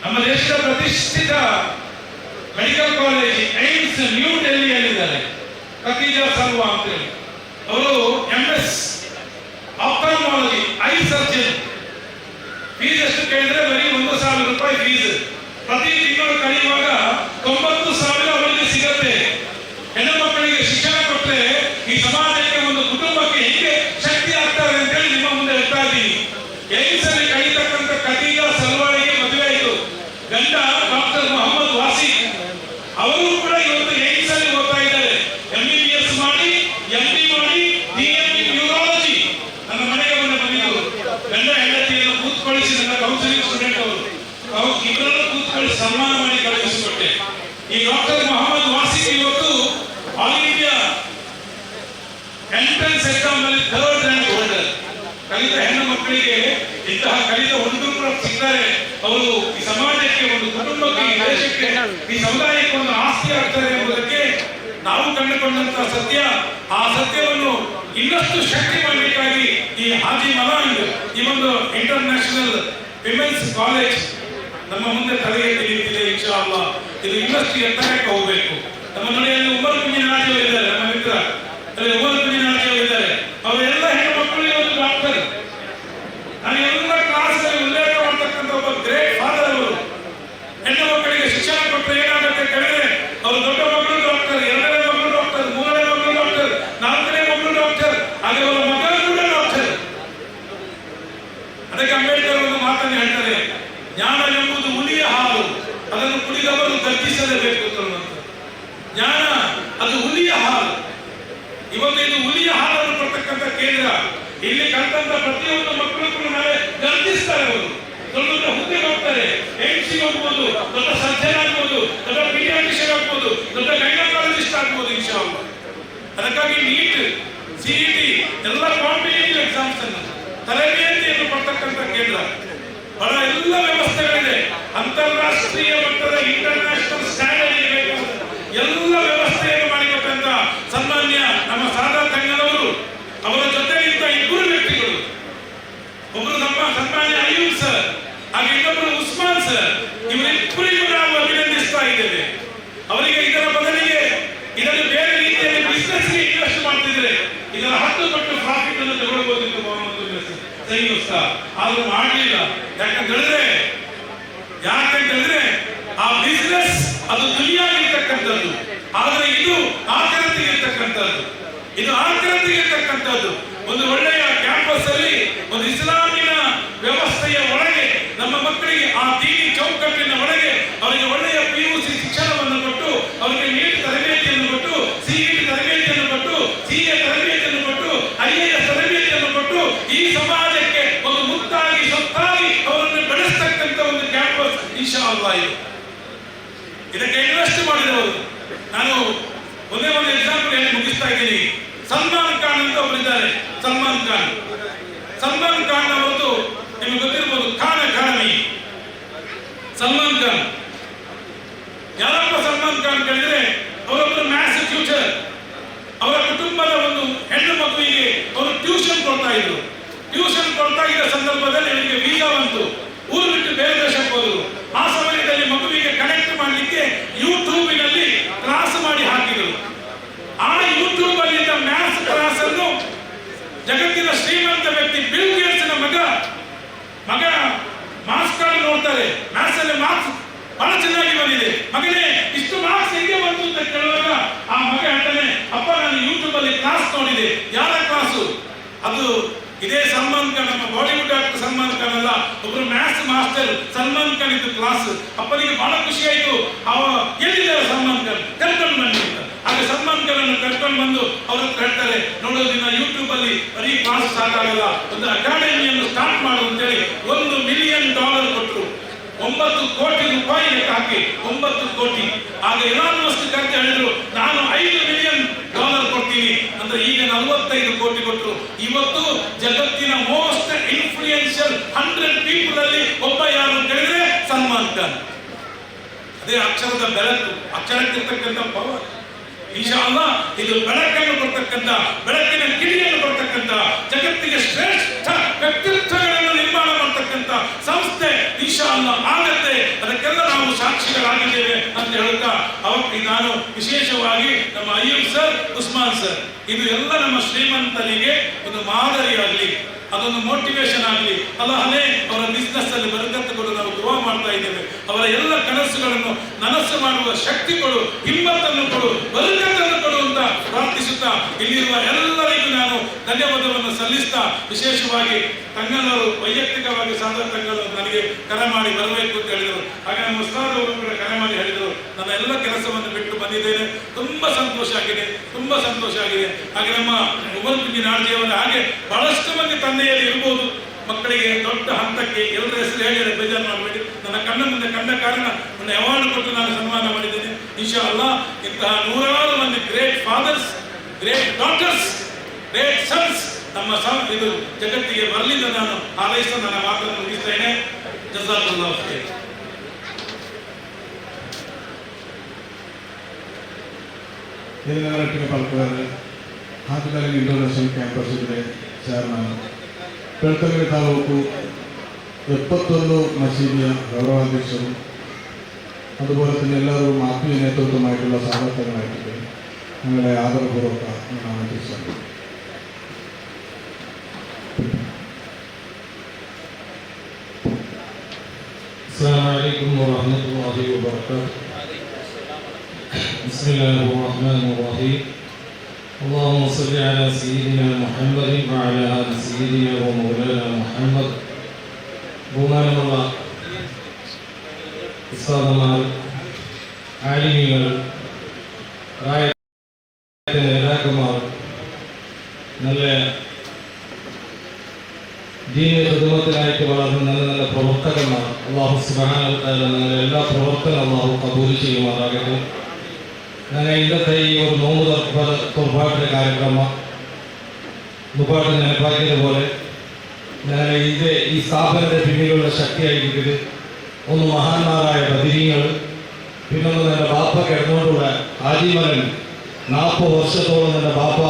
ನಮ್ಮ ದೇಶದ ಪ್ರತಿಷ್ಠಿತ ಮೆಡಿಕಲ್ ಕಾಲೇಜ್ ಏಮ್ಸ್ ನ್ಯೂ ಡೆಲ್ಲಿಯಲ್ಲಿದ್ದಾರೆ. ಖತೀಜಾ ಸಲ್ವಾ ಅಂತೇಳಿ ಅವರು MS ophthalmology, eye surgeon. Fees ಎಷ್ಟು ಕೇಳಿದ್ರೆ ಬರೀ 1,000 ರೂಪಾಯಿ ಫೀಸ್. ಪ್ರತಿ ತಿಂಗಳು ಕಳೆಯುವಾಗ 90,000 ಅವರಿಗೆ ಸಿಗತ್ತೆ. ಹೆಣ್ಣು ಮಕ್ಕಳಿಗೆ ಶಿಕ್ಷಣ ಕೊಟ್ಟರೆ ಈ ಸಮಾಜಕ್ಕೆ, ಒಂದು ಕುಟುಂಬಕ್ಕೆ ಹೇಗೆ ಶಕ್ತಿ ಆಗ್ತಾರೆ ಅಂತೇಳಿ ನಿಮ್ಮ ಮುಂದೆ ಹೇಳ್ತಾ ಇದ್ದೀನಿ. ಏಮ್ಸ್ ಅಲ್ಲಿ ಕಳೀತಕ್ಕಂಥ ಖತೀಜಾ ಸಲ್ವಾಳಿಗೆ ಮದುವೆ ಆಯಿತು. ಗಂಡ ಡಾಕ್ಟರ್ ಮೊಹಮ್ಮದ್ ವಾಸಿ. ಅವರು ಕೂಡ ಇವತ್ತು ಏಮ್ಸ್ ಅಲ್ಲಿ ಓದ್ತಾ ಇದ್ದಾರೆ. MBBS ಮಾಡಿ, MD ಮಾಡಿ, DMD ನ್ಯೂರಾಲಜಿ. ನನ್ನ ಮನೆಗೆ ಬಂದಿದ್ರು ಗಂಡ ಹೆಂಡತಿಯನ್ನು ಕೂತ್ಕೊಳಿಸಿ, ನನ್ನ ಕೌನ್ಸಿಲಿಂಗ್ ಸ್ಟೂಡೆಂಟ್ ಅವರು ಇಬ್ಬರನ್ನು ಕೂತ್ಕೊಳ್ಳಿ ಸನ್ಮಾನ ಮಾಡಿ ಕಳುಹಿಸಿಕೊಟ್ಟೆ. ಈ ಡಾಕ್ಟರ್ ಮೊಹಮ್ಮದ್ ವಾಸಿ ಇವತ್ತು ಆಲ್ ಇಂಡಿಯಾ ಎಂಟ್ರೆನ್ಸ್ ಎಕ್ಸಾಮ್ ನಲ್ಲಿ 3rd ರ್ಯಾಂಕ್ ಹೋಲ್ಡರ್. ಕಲಿತ ಹೆಣ್ಣು ಮಕ್ಕಳಿಗೆ ಇಂತಹ ಕಲಿತ ಹುಡುಗರು ಕೂಡ ಸಿಗ್ತಾರೆ. ಅವರು ಈ ಸಮಾಜಕ್ಕೆ, ಒಂದು ಕುಟುಂಬಕ್ಕೆ, ಈ ದೇಶಕ್ಕೆ, ಈ ಸಮುದಾಯಕ್ಕೆ ಒಂದು ಆಸ್ತಿ ಆಗ್ತಾರೆ ಎಂಬುದಕ್ಕೆ ನಾವು ಕಂಡುಕೊಂಡಂತಹ ಸತ್ಯ. ಆ ಸತ್ಯವನ್ನು ಇನ್ನಷ್ಟು ಶಕ್ತಿ ಮಾಡಬೇಕಾಗಿ ಈ ಆದಿ ಮನಾಂಗ್, ಈ ಒಂದು ಇಂಟರ್ನ್ಯಾಷನಲ್ ವಿಮೆನ್ಸ್ ಕಾಲೇಜ್ ನಮ್ಮ ಮುಂದೆ ತಲೆ ಎತ್ತಿ ನಿಂತಿದೆ. ಇನ್ಶಾ ಅಲ್ಲಾಹ್ ಇದು ಇನ್ನಷ್ಟು ಎತ್ತರಕ್ಕೆ ಹೋಗಬೇಕು. ನಮ್ಮ ಮನೆಯಲ್ಲಿ ಉಮರ್ ಕುಂಜಿನಾಜಿ ಇದ್ದಾರೆ, ನಮ್ಮ ಮಿತ್ರ ಅಲ್ಲಿ ಉಮರ್ ಕುಂಜಿನಾಜಿ ಇದ್ದಾರೆ. ಅವರೆಲ್ಲ ಹೆಣ್ಣು ಮಕ್ಕಳು ಒಂದು ಡಾಕ್ಟರ್. ನಾನು ಎಲ್ಲ ಕ್ಲಾಸಲ್ಲಿ ಉಲ್ಲೇಖ ಮಾಡತಕ್ಕಂಥ ಒಬ್ಬ ಗ್ರೇಟ್ ಫಾದರ್ ಅವರು. ಹೆಣ್ಣು ಮಕ್ಕಳಿಗೆ ಶಿಕ್ಷಣ ಕೊಟ್ಟರೆ ಏನಾಗುತ್ತೆ ಕೇಳಿದ್ರೆ, ಅವರು ದೊಡ್ಡ ಮಕ್ಕಳು ಡಾಕ್ಟರ್, 2ನೇ ಮಕ್ಕಳು ಡಾಕ್ಟರ್, 3ನೇ ಮಕ್ಕಳು ಡಾಕ್ಟರ್, 4ನೇ ಮಕ್ಕಳು ಡಾಕ್ಟರ್, ಹಾಗೆ ಅವರ ಮಗಳು ಕೂಡ ಡಾಕ್ಟರ್. ಅದಕ್ಕೆ ಅಂಬೇಡ್ಕರ್ ಒಂದು ಮಾತನ್ನು ಹೇಳ್ತಾರೆ, ಜ್ಞಾನ ಎಂಬುದು ಹುಲಿಯ ಹಾಲು, ಅದನ್ನು ಕುಡಿದವರು ಗರ್ಜಿಸಲೇಬೇಕು ಅನ್ನುವಂಥ. ಜ್ಞಾನ ಅದು ಹುಲಿಯ ಹಾಲು. ಇವತ್ತು ಇದು ಹುಲಿಯ ಹಾಲನ್ನು ಕೊಡ್ತಕ್ಕಂಥ ಕೇಂದ್ರ. ಇಲ್ಲಿ ಕಲ್ತಂತ ಪ್ರತಿಯೊಂದು ಮಕ್ಕಳು ಕೂಡ ನಾಳೆ ಗರ್ಜಿಸ್ತಾರೆ. ಅವರು ದೊಡ್ಡ ದೊಡ್ಡ ಹುದ್ದೆಗೆ ಹೋಗ್ತಾರೆ, ಏಮ್ಸಿಗೆ ಹೋಗ್ಬೋದು, ದೊಡ್ಡ ಸರ್ಜನ್ ಆಗ್ಬೋದು, ದೊಡ್ಡ ಪೀಡಿಯಾಟ್ರಿಷಿಯನ್ ಆಗ್ಬೋದು, ದೊಡ್ಡ ಗೈನಕಾಲಜಿಸ್ಟ್ ಆಗ್ಬೋದು ಇನ್ಶಾಅಲ್ಲಾಹ್. ಅದಕ್ಕಾಗಿ ನೀಟ್, ಸಿಇಟಿ ಎಲ್ಲ ಕಾಂಪಿಟೇಟಿವ್ ಎಕ್ಸಾಮ್ಸ್ ಅನ್ನು ತರಬೇತಿಯನ್ನು ಕೊಡ್ತಕ್ಕಂಥ ಕೇಂದ್ರ, ಬಹಳ ಎಲ್ಲ ವ್ಯವಸ್ಥೆಗಳಿದೆ. ಅಂತಾರಾಷ್ಟ್ರೀಯ ಮಟ್ಟದ ಇಂಟರ್ನ್ಯಾಷನಲ್ ಸ್ಟ್ಯಾಂಡರ್ಡ್ ಬೇಕಾದ ಎಲ್ಲ ವ್ಯವಸ್ಥೆಯನ್ನು ಮಾಡಿಕೊಟ್ಟಂತ ಸನ್ಮಾನ್ಯ ನಮ್ಮ ಸಾದಾ ತಂಗನವರು, ಅವರ ಜೊತೆ ಇದ್ದ ಇಬ್ಬರು ವ್ಯಕ್ತಿಗಳು, ಒಬ್ಬರು ಸನ್ಮಾನ್ಯ ಅಯ್ಯೂಬ್ ಸರ್ ಹಾಗೆ ಇನ್ನೊಬ್ಬರು ಉಸ್ಮಾನ್ ಸರ್, ಇವರಿಬ್ಬರಿಗೂ ನಾವು ಅಭಿನಂದಿಸ್ತಾ ಇದ್ದೇವೆ. ಅವರಿಗೆ ಇದರ ಬದಲಿಗೆ ಇದನ್ನು ಬೇರೆ ರೀತಿಯಲ್ಲಿ ಬಿಸ್ನೆಸ್ಗೆ ಇನ್ವೆಸ್ಟ್ ಮಾಡ್ತಿದ್ರೆ ಇದರ 10 ಪಟ್ಟು ಪ್ರಾಫಿಟ್ ಅನ್ನು ತಗೊಳ್ಬಹುದಿತ್ತು ಆದ್ರೂ ಮಾಡಲಿಲ್ಲ. ಯಾಕಂತೇಳಿದ್ರೆ ಆ ಬಿಸ್ನೆಸ್ ಅದು ದುನಿಯಾಗಿರ್ತಕ್ಕಂಥದ್ದು, ಆದ್ರೆ ಇದು ಆಖರತಿಗಿರ್ತಕ್ಕಂಥದ್ದು. ಒಂದು ಒಳ್ಳೆಯ ಕ್ಯಾಂಪಸ್ ಅಲ್ಲಿ ಒಂದು ಇಸ್ಲಾಮಿನ ವ್ಯವಸ್ಥೆಯ ಒಳಗೆ ನಮ್ಮ ಮಕ್ಕಳಿಗೆ ಆ ದೀನಿ ಚೌಕಟ್ಟಿನ ಒಳಗೆ ಅವರಿಗೆ ಒಳ್ಳೆಯ PUC ಶಿಕ್ಷಣವನ್ನು ಕೊಟ್ಟು, ಅವರಿಗೆ ನೀಟ್ ತರಬೇತಿಯನ್ನು ಕೊಟ್ಟು, ಸಿಇಟಿ ತರಬೇತಿಯನ್ನು ಕೊಟ್ಟು, CA ತರಬೇತಿಯನ್ನು ಕೊಟ್ಟು, IAS ತರಬೇತಿಯನ್ನು ಕೊಟ್ಟು ಈ ಸಮಾಜಕ್ಕೆ ಒಂದು ಮುಕ್ತಾಗಿ ಸೊತ್ತಾಗಿ ಅವರನ್ನು ಬೆಳೆಸ್ತಕ್ಕಂಥ ಒಂದು ಕ್ಯಾಂಪಸ್ ಇನ್ಶಾಅಲ್ಲಾಹ್ ಇದು. ಇದಕ್ಕೆ ಇನ್ವೆಸ್ಟ್ ಮಾಡಿದವರು ನಾನು ಒಂದೇ ಒಂದು ಎಕ್ಸಾಂಪಲ್ ಹೇಳಿ ಮುಗಿಸ್ತಾ ಇದ್ದೀನಿ. ಸಲ್ಮಾನ್ ಖಾನ್ ಅಂತ ಒಬ್ಬರಿದ್ದಾರೆ. ಸಲ್ಮಾನ್ ಖಾನ್ ಅವರದು ನಿಮಗೆ ಗೊತ್ತಿರಬಹುದು, ಖಾನ್ ಅಕಾಡೆಮಿ. ಸಲ್ಮಾನ್ ಖಾನ್ ಯಾರಪ್ಪ ಸಲ್ಮಾನ್ ಖಾನ್ ಕೇಳಿದ್ರೆ ಅವರೊಬ್ಬರು ಮ್ಯಾಥ್ಸ್ ಫ್ಯೂಚರ್. ಅವರ ಕುಟುಂಬದ ಒಂದು ಹೆಣ್ಣು ಮಗುವಿಗೆ ಅವರು ಟ್ಯೂಷನ್ ಕೊಡ್ತಾ ಇದ್ದ ಸಂದರ್ಭದಲ್ಲಿ ಅವರಿಗೆ ವೀಸಾ ಬಂತು, ಊರು ಬಿಟ್ಟು ಬೇರೆ ದೇಶಕ್ಕೆ ಹೋದರು. ಆ ಸಮಯದಲ್ಲಿ ಮಗುವಿಗೆ ಕನೆಕ್ಟ್ ಮಾಡಲಿಕ್ಕೆ ಯೂಟ್ಯೂಬಿನಲ್ಲಿ ಕ್ಲಾಸ್ ಮಾಡಿ ಹಾಕಿದರು. ಆ ಯೂಟ್ಯೂಬ್ ಅಲ್ಲಿದ್ದ ಮ್ಯಾಥ್ಸ್ ಕ್ಲಾಸ್ ಅನ್ನು ಜಗತ್ತಿನ ಶ್ರೀಮಂತ ವ್ಯಕ್ತಿ ಬಿಲ್ ಗೇಟ್ಸ್ನ ಮಗ ಮಾರ್ಕ್ಸ್ ಕಾರ್ಡ್ ನೋಡ್ತಾರೆ, ಮ್ಯಾಥ್ಸ್ ಅಲ್ಲಿ ಮಾರ್ಕ್ಸ್ ಬಹಳ ಚೆನ್ನಾಗಿ ಬಂದಿದೆ, ಮಗನೇ ಇಷ್ಟು ಮಾರ್ಕ್ಸ್ ಹೆಂಗೆ ಬಂತು ಅಂತ ಕೇಳುವಾಗ ಆ ಮಗ ಹೇಳ್ತಾನೆ, ಅಪ್ಪ ನಾನು ಯೂಟ್ಯೂಬ್ ಅಲ್ಲಿ ಕ್ಲಾಸ್ ನೋಡಿದೆ. ಯಾರ ಕ್ಲಾಸು? ಅದು ಇದೇ ಸಲ್ಮಾನ್ ಖಾನ್, ನಮ್ಮ ಬಾಲಿವುಡ್ ಆಕ್ಟರ್ ಸಲ್ಮಾನ್ ಖಾನ್ ಅಲ್ಲ, ಒಬ್ರು ಮ್ಯಾಥ್ಸ್ ಮಾಸ್ಟರ್ ಸಲ್ಮಾನ್ ಖಾನ್ ಇದ್ದು ಕ್ಲಾಸ್. ಅಪ್ಪನಿಗೆ ಬಹಳ ಖುಷಿ ಆಯ್ತು. ಎಲ್ಲಿದ್ದಾರೆ ಸಲ್ಮಾನ್ ಖಾನ್, ಕರ್ಕೊಂಡು ಬನ್ನಿ ಅಂತ. ಹಾಗೆ ಸಲ್ಮಾನ್ ಖಾನ್ ಅನ್ನು ಕರ್ಕೊಂಡು ಬಂದು ಅವರು ಹೇಳ್ತಾರೆ, ನೋಡೋದಿನ ಯೂಟ್ಯೂಬ್ ಅಲ್ಲಿ ಬರೀ ಕ್ಲಾಸ್ ಸಾಕಾಗಲ್ಲ, ಒಂದು ಅಕಾಡೆಮಿಯನ್ನು ಸ್ಟಾರ್ಟ್ ಮಾಡು ಅಂತೇಳಿ $1 ಮಿಲಿಯನ್ ಕೊಟ್ಟರು. 9 ಕೋಟಿ ರೂಪಾಯಿ ಹಾಕಿ 9 ಕೋಟಿ. ಆಗ ಎಲಾನ್ ಮಸ್ಕ್ ಕರೆದು ಹೇಳಿದ್ರು, ನಾನು $5 ಮಿಲಿಯನ್ ಕೊಡ್ತೀನಿ ಅಂದ್ರೆ ಈಗ 45 ಕೋಟಿ ಕೊಟ್ಟರು. ಇವತ್ತು ಜಗತ್ತಿನ ಮೋಸ್ಟ್ ಇನ್ಫ್ಲೂಯೆನ್ಷಿಯಲ್ 100 ಪೀಪಲ್ ಅಲ್ಲಿ ಒಬ್ಬ ಯಾರು ಕೇಳಿದ್ರೆ ಸಲ್ಮಾನ್ ಖಾನ್. ಅದೇ ಅಕ್ಷರದ ಬೆಳಕು, ಅಕ್ಷರಕ್ಕಿರ್ತಕ್ಕಂಥ ಪವರ್. ಇನ್ಶಾಅಲ್ಲಾಹ್ ಇದು ಬೆಳಕನ್ನು ಕೊಡ್ತಕ್ಕಂಥ, ಬೆಳಕಿನ ಕಿಡಿಯನ್ನು ಕೊಡ್ತಕ್ಕಂಥ, ಜಗತ್ತಿಗೆ ಶ್ರೇಷ್ಠ ವ್ಯಕ್ತಿತ್ವಗಳನ್ನು ನಿರ್ಮಾಣ ಮಾಡತಕ್ಕಂಥ ಸಂಸ್ಥೆ ಇನ್ಶಾಅಲ್ಲಾಹ್ ಆಗತ್ತೆ. ಅದಕ್ಕೆಲ್ಲ ನಾವು ಸಾಕ್ಷಿಗಳಾಗಿದ್ದೇವೆ ಅಂತ ಹೇಳುತ್ತಾ ಅವತ್ತು ನಾನು ವಿಶೇಷವಾಗಿ ನಮ್ಮ ಅಯ್ಯೂಬ್ ಸರ್, ಉಸ್ಮಾನ್ ಸರ್, ಇದು ಎಲ್ಲ ನಮ್ಮ ಶ್ರೀಮಂತರಿಗೆ ಒಂದು ಮಾದರಿಯಾಗಲಿ, ಅದೊಂದು ಮೋಟಿವೇಶನ್ ಆಗಲಿ. ಅಲ್ಲೇ ಅವರ ಬಿಸ್ನೆಸ್ ಅಲ್ಲಿ ಬರಕತ್ತು ಕೊಡು ನಾವು ದುವಾ ಮಾಡ್ತಾ ಇದ್ದೇವೆ. ಅವರ ಎಲ್ಲ ಕನಸುಗಳನ್ನು ನನಸು ಮಾಡುವ ಶಕ್ತಿ ಕೊಡು, ಹಿಮ್ಮತ್ತನ್ನು ಕೊಡು, ಬರಕತ್ತನ್ನು ಕೊಡು ಅಂತ ಪ್ರಾರ್ಥಿಸುತ್ತಾ ಇಲ್ಲಿರುವ ಎಲ್ಲರಿಗೂ ನಾನು ಧನ್ಯವಾದವನ್ನು ಸಲ್ಲಿಸ್ತಾ, ವಿಶೇಷವಾಗಿ ತಂಗನವರು ವೈಯಕ್ತಿಕವಾಗಿ ಸಾದಾ ತಂಗನವರು ನನಗೆ ಕರೆ ಮಾಡಿ ಬರಬೇಕು ಅಂತ ಹೇಳಿದರು. ಹಾಗೆ ನಮ್ಮ ಉಸ್ತಾದ್ ಅವರು ಕೂಡ ಕರೆ ಮಾಡಿ ಹೇಳಿದರು, ನನ್ನ ಎಲ್ಲ ಕೆಲಸವನ್ನು ಬಿಟ್ಟು ಬಂದಿದ್ದೇನೆ, ತುಂಬಾ ಸಂತೋಷ ಆಗಿದೆ. ಹಾಗೆ ನಮ್ಮ ಉಮರ್ ಬಿನ್ ನಾಡ್ಜಿಯವರ ಹಾಗೆ ಬಹಳಷ್ಟು ಮಂದಿ ತಂದೆಯಲ್ಲಿ ಇರ್ಬೋದು, ಮಕ್ಕಳಿಗೆ ದೊಡ್ಡ ಹಂತಕ್ಕೆ ಎಲ್ಲರ ಹೆಸರು ಹೇಳಿ ಬೇಜಾರು ಮಾಡಬೇಡಿ. ನನ್ನ ಕಣ್ಣ ಮುಂದೆ ಕಂಡ ಕಾರಣ ಒಂದು ಅವಾರ್ಡ್ ಕೊಟ್ಟು ನಾನು ಸನ್ಮಾನ ಮಾಡಿದ್ದೇನೆ. ಇನ್ಶಾಅಲ್ಲಾಹ್ ಇಂತಹ 100 ಮಂದಿ great fathers, great daughters, great sons ನಮ್ಮ ಇದು ಜಗತ್ತಿಗೆ ಬರಲಿಲ್ಲ. ನಾನು ಹಾರೈಸ್ತಾ ನನ್ನ ಮಾತನ್ನು ಮುಗಿಸ್ತೇನೆ. ಜಜಾಕಲ್ಲಾಹು ಖೈರ್. ತೆಲಂಗಾಣ ಪಾಲ್ಕೊಂಡ್ರೆ ಹಾಕಿದಲ್ಲಿ ಇಂಟರ್ನ್ಯಾಷನಲ್ ಕ್ಯಾಂಪಸ್ ಇದೆ ಚೇರ್ಮನ್. ಬೆಳ್ತಂಗಡಿ ತಾಲೂಕು 71 ಮಸೀದಿಯ ಗೌರವಾಧ್ಯಕ್ಷರು, അതുപോലെ തന്നെ എല്ലാവരും ആത്മീയ നേതൃത്വമായിട്ടുള്ള സാധനങ്ങളായിട്ടുണ്ട്. ഞങ്ങളുടെ ആദരപൂർവ്വക നാമത്തിൽ السلام عليكم ورحمة الله وبركاته. بسم الله الرحمن الرحيم. اللهم صل على سيدنا محمد وعلى آل سيدنا ومولانا محمد. ബഹുമാനമുള്ള ഉസ്താദുമാർ, ആലിമീങ്ങൾ, നേതാക്കന്മാർ, നല്ല ദീന ഖിദ്മത്തിനായിട്ട് വളർന്ന നല്ല പ്രവർത്തകന്മാർ, അള്ളാഹു സുബ്ഹാനഹു വ തആല ഞങ്ങളുടെ എല്ലാ പ്രവർത്തനവും അള്ളാഹു കബൂൽ ചെയ്യുമാറാകട്ടെ. ഞങ്ങൾ ഇന്നത്തെ ഈ ഒരു നോമ്പ് തുറപ്പാട്ടിൻ്റെ കാര്യക്രമം മുപ്പാട്ട് നെനപ്പാക്കിയതുപോലെ ഞങ്ങൾ ഈ സ്ഥാപനത്തെ പിന്നിലുള്ള ശക്തിയായിരിക്കുന്നത് ഒന്ന് മഹാന്മാരായ ബദിരീങ്ങൾ, പിന്നൊന്ന് എൻ്റെ ബാപ്പ കിടന്നുകൊണ്ടുള്ള ആജീവനൻ 40 വർഷത്തോളം എൻ്റെ ബാപ്പ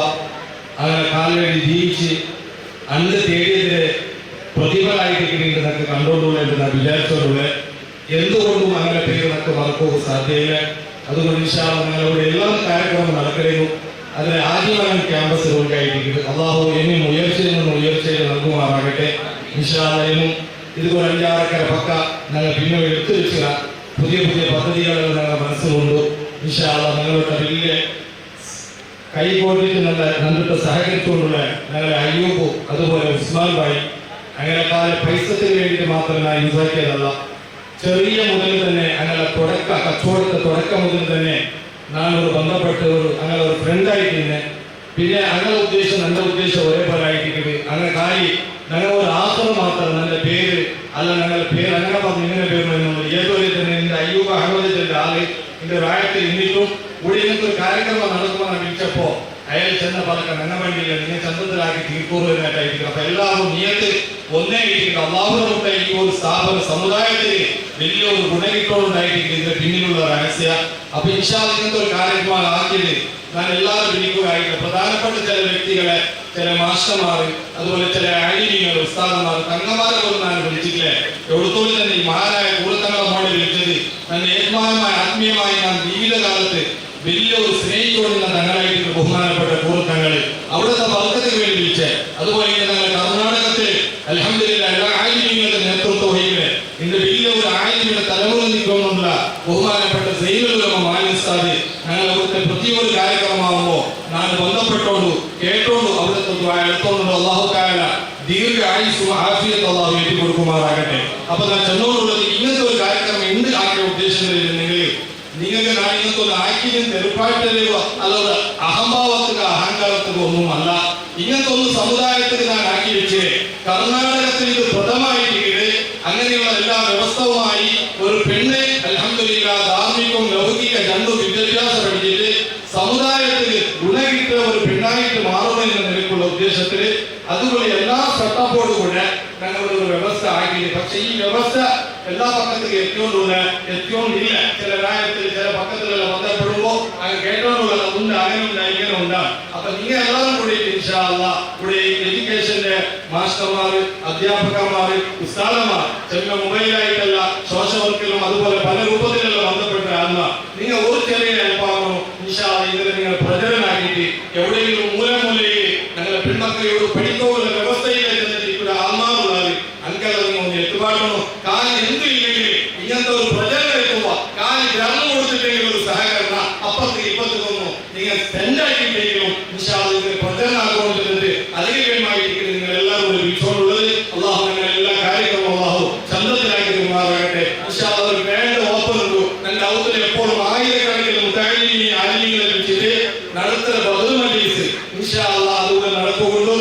അങ്ങനെ കാൽവഴി ജീവിച്ച് അന്ന് തേടിയതിനെ പ്രതിഫലമായിട്ട് കിട്ടിയിട്ട് കണ്ടുകൊണ്ടുള്ള ഞാൻ വിചാരിച്ചോണ്ടുള്ള എന്തുകൊണ്ടും അങ്ങനെ പേര് നമുക്ക് മറക്കുക സാധ്യതയില്ല. അതുകൊണ്ട് ഇൻഷാ അല്ലാഹ് ഞങ്ങളുടെ എല്ലാ കാര്യക്രമം നടക്കരുന്നു. അതിന് ആജീവനം ക്യാമ്പസ് റോഡിലായിരിക്കുന്നത് അള്ളാഹു എന്നും ഉയർച്ചയിൽ നിന്ന് ഉയർച്ചയിൽ നൽകുമാറാകട്ടെ. ഇൻഷാ അല്ലാഹ് എന്നും ഇതുപോലെ 5-6 പക്ക ഞങ്ങൾ പിന്നെ എടുത്തു വെച്ചുക പുതിയ പുതിയ പദ്ധതികൾ ഞങ്ങളുടെ മനസ്സിലുണ്ട്. ഇൻഷാ അല്ലാഹ് ഞങ്ങളുടെ വലിയ കൈകോട്ടിട്ട് നല്ല കണ്ടിട്ട് സഹകരിച്ചുകൊണ്ടുള്ള ഞങ്ങളുടെ അയ്യൂബ്, അതുപോലെ ഉസ്മാൻ ഭായി, അങ്ങനെ പൈസത്തിന് വേണ്ടിയിട്ട് മാത്രം ഞാൻ യൂസാക്കിയതല്ല. ചെറിയ മുതൽ തന്നെ അങ്ങനെ കച്ചവടത്തെ തുടക്കം മുതൽ തന്നെ ഞാനൊരു ബന്ധപ്പെട്ട് അങ്ങനെ ഒരു ഫ്രണ്ടായിട്ട് തന്നെ പിന്നെ അങ്ങനെ ഉദ്ദേശം എൻ്റെ ഉദ്ദേശം ഒരേപോലെ ആയിട്ടിരിക്കുന്നത് അങ്ങനെ ഞങ്ങൾ ഒരു ആശ്രമം മാത്രം എൻ്റെ പേര് അല്ല ഞങ്ങളുടെ പേര് അങ്ങനെ പറഞ്ഞു ഇങ്ങനെ പേര് എന്നുള്ളത് ഏതുപോലെ തന്നെ എൻ്റെ അയ്യൂബ് അഹമ്മദിന്റെ ആള് എൻ്റെ രായത്തിൽ ഇന്നിട്ടും ഇവിടെ ഇങ്ങനത്തെ ഒരു കാര്യക്രമം നടക്കുമെന്ന് വിളിച്ചപ്പോ അയാൾ ചെന്ന പലക്കം എണ്ണ വേണ്ടിയില്ല നിങ്ങൾ ചന്തത്തിലാക്കി തീർക്കൂറുവായിട്ടായിരിക്കും. അപ്പൊ എല്ലാവരും നിയത്ത് ഒന്നേ ഇരിക്കും. അള്ളാഹുവിന്റെ ഈ ഒരു സ്ഥാപന സമുദായത്തിന് വലിയൊരു ഗുണകിട്ടോണ്ടായിരിക്കും ഇതിന്റെ പിന്നിലുള്ള രഹസ്യ. അപ്പൊ ഇൻഷാ അല്ലാഹ് ഇങ്ങനത്തെ ഒരു കാര്യക്രമം ആക്കിയത് ഞാൻ എല്ലാവരും വിളിക്കുകയായിട്ട് പ്രധാനപ്പെട്ട ചില വ്യക്തികളെ, ചില മാസ്റ്റർമാർ, അതുപോലെ ചില ആലിമീങ്ങൾ, ഉസ്താദന്മാർ, തങ്ങന്മാരെ പോലും ഞാൻ വിളിച്ചിട്ടില്ലേ. എവിടത്തോളം തന്നെ ഈ മഹാനായ കൂടത്തങ്ങളെ മോടെ വിളിച്ചത് നല്ല ഏകമാനമായ ആത്മീയമായി ഞാൻ ജീവിതകാലത്ത് വലിയൊരു സ്നേഹിച്ചുകൊണ്ടുള്ള തങ്ങളായിട്ട് ബഹുമാനപ്പെട്ട കൂടത്തങ്ങൾ അവിടുത്തെ വർഗത്തിന് വേണ്ടി വിളിച്ചേ. അതുപോലെ ഞങ്ങൾ കർണാടകത്തിൽ അൽഹംദുലില്ലാഹ് എല്ലാ ആലിമീങ്ങളുടെ നേതൃത്വം വഹിക്കുന്നത് ഇന്ന് വലിയൊരു ആലിമിയുടെ തലമുറ നിൽക്കൊണ്ടുള്ള ബഹുമാനപ്പെട്ട സയ്യിദുൽ ഉലമ മാലിക് ഉസ്താദ് ഞങ്ങൾ അവിടുത്തെ പ്രത്യേക കാര്യക്രമമാകുമ്പോൾ ഞാൻ ബന്ധപ്പെട്ടോണ്ടു കേട്ടോണ്ടു അവിടുത്തെ എടുത്തോണ്ടു അള്ളാഹു തആല ദീർഘ ആയുസ്സും ആഫിയത്തും അള്ളാഹു ഏറ്റി കൊടുക്കുമാറാകട്ടെ. അപ്പൊ ഞാൻ ചെന്നോണ്ടുള്ളത് ഇങ്ങനത്തെ ഒരു കാര്യക്രമം എന്ത് ആക്കിയ ഉദ്ദേശങ്ങളില്ലെങ്കിൽ നിങ്ങൾക്ക് ഞാൻ ഇങ്ങനത്തെ ഒരു ആക്കിയും തെരുപ്പായിട്ടോ അല്ലാതെ അഹംഭാവത്തിന് അഹങ്കാരത്തിന് ഒന്നുമല്ല. ഇങ്ങനത്തെ ഒന്ന് സമുദായത്തിന് ഞാൻ ആക്കി വെച്ച് കർണാടകത്തിൽ ഇത് പ്രഥമമായിട്ട് അങ്ങനെയുള്ള എല്ലാ വ്യവസ്ഥവുമായി ഒരു പെണ്ണെ അൽഹംദുലില്ലാഹ് ധാർമ്മികവും ലൗകിക രണ്ടും വിദ്യാഭ്യാസം പഠിച്ചിട്ട് സമുദായത്തിന് ഗുണകിട്ട ഒരു പെണ്ണായിട്ട് മാറുമെന്ന നിലയ്ക്കുള്ള ഉദ്ദേശത്തിൽ അതുപോലെ എല്ലാ സെറ്റപ്പോടും കൂടെ ഞങ്ങളുടെ ഒരു വ്യവസ്ഥ ആക്കി. പക്ഷെ ഈ വ്യവസ്ഥ എല്ലാ പക്കത്തേക്ക് എത്തിക്കൊണ്ടില്ല. ചില രാജ്യത്തിൽ ചില പക്കത്തിലുള്ള ബന്ധപ്പെടുമ്പോൾ അങ്ങനെ കേട്ടോണ്ടുള്ള ഉണ്ട്, അങ്ങനെ ഉണ്ട്, ഇങ്ങനെ ഉണ്ടാകും. അപ്പൊ നിങ്ങൾ എല്ലാവരും കൂടി ഇൻഷാ അല്ലാഹ് ഇവിടെ എഡ്യൂക്കേഷന്റെ മാസ്റ്റർമാർ, അധ്യാപകന്മാർ, ഉസ്താദന്മാർ ചില മൊബൈലായിട്ടല്ല സോഷ്യൽ വർക്കിലും അതുപോലെ പല രൂപത്തിലുള്ള ബന്ധപ്പെട്ട ആത്മാ നിങ്ങൾ ഒരു ചെറിയ അനുഭവം ഇൻഷാ അല്ലാഹ് ഇതിനെ നിങ്ങൾ പ്രചരണമാക്കിയിട്ട് എവിടെയെങ്കിലും മൂലയിൽ ഞങ്ങളുടെ പെൺമക്കളോട് പഠിക്കാനുള്ള വ്യവസ്ഥയിലേക്ക് ചെന്നിരിക്കുന്ന ആത്മാവുള്ളത് അൻകലൊന്നും ഒന്ന് എത്തുപാടണോ. കാലം എന്തും ഇല്ലെങ്കിൽ ഇങ്ങനത്തെ ഒരു പ്രചരണം എത്തുമ്പോ കാലം ഗ്രാമം കൊടുത്തിട്ടെങ്കിലും ഒരു സഹകരണ അപ്പുറത്തേക്ക് ഇപ്പുറത്തേക്കൊന്നും നിങ്ങൾ സ്പെൻഡാക്കിയിട്ടെങ്കിലും ഇൻഷാ അല്ലാഹ് ഇതിന് പ്രചരണമാക്കുകൊണ്ടിരുന്നത് അതിനുവേണ്ടിയിരിക്കുന്നത് നിങ്ങൾ എല്ലാവരും ഒരു വിളിച്ചുകൊണ്ടുള്ളത്. അള്ളാഹു ഞങ്ങൾ എല്ലാ കാര്യങ്ങളും അള്ളാഹു ചന്തത്തിലാക്കി തീരുമാറാകട്ടെ. ഇൻഷാ അല്ലാഹ് വേണ്ട ഓപ്പൺ ഉണ്ടു ഞങ്ങളുടെ ഔത്തിൽ എപ്പോഴും ആയിരക്കണക്കിന് മുത്താലിമീനെ ആലിമീങ്ങളെ വിളിച്ചിട്ട് നടത്തുന്ന ബദർ മജ്‌ലിസ് ഇൻഷാ അല്ലാഹ് അതുപോലെ നടക്കുകൊണ്ടു.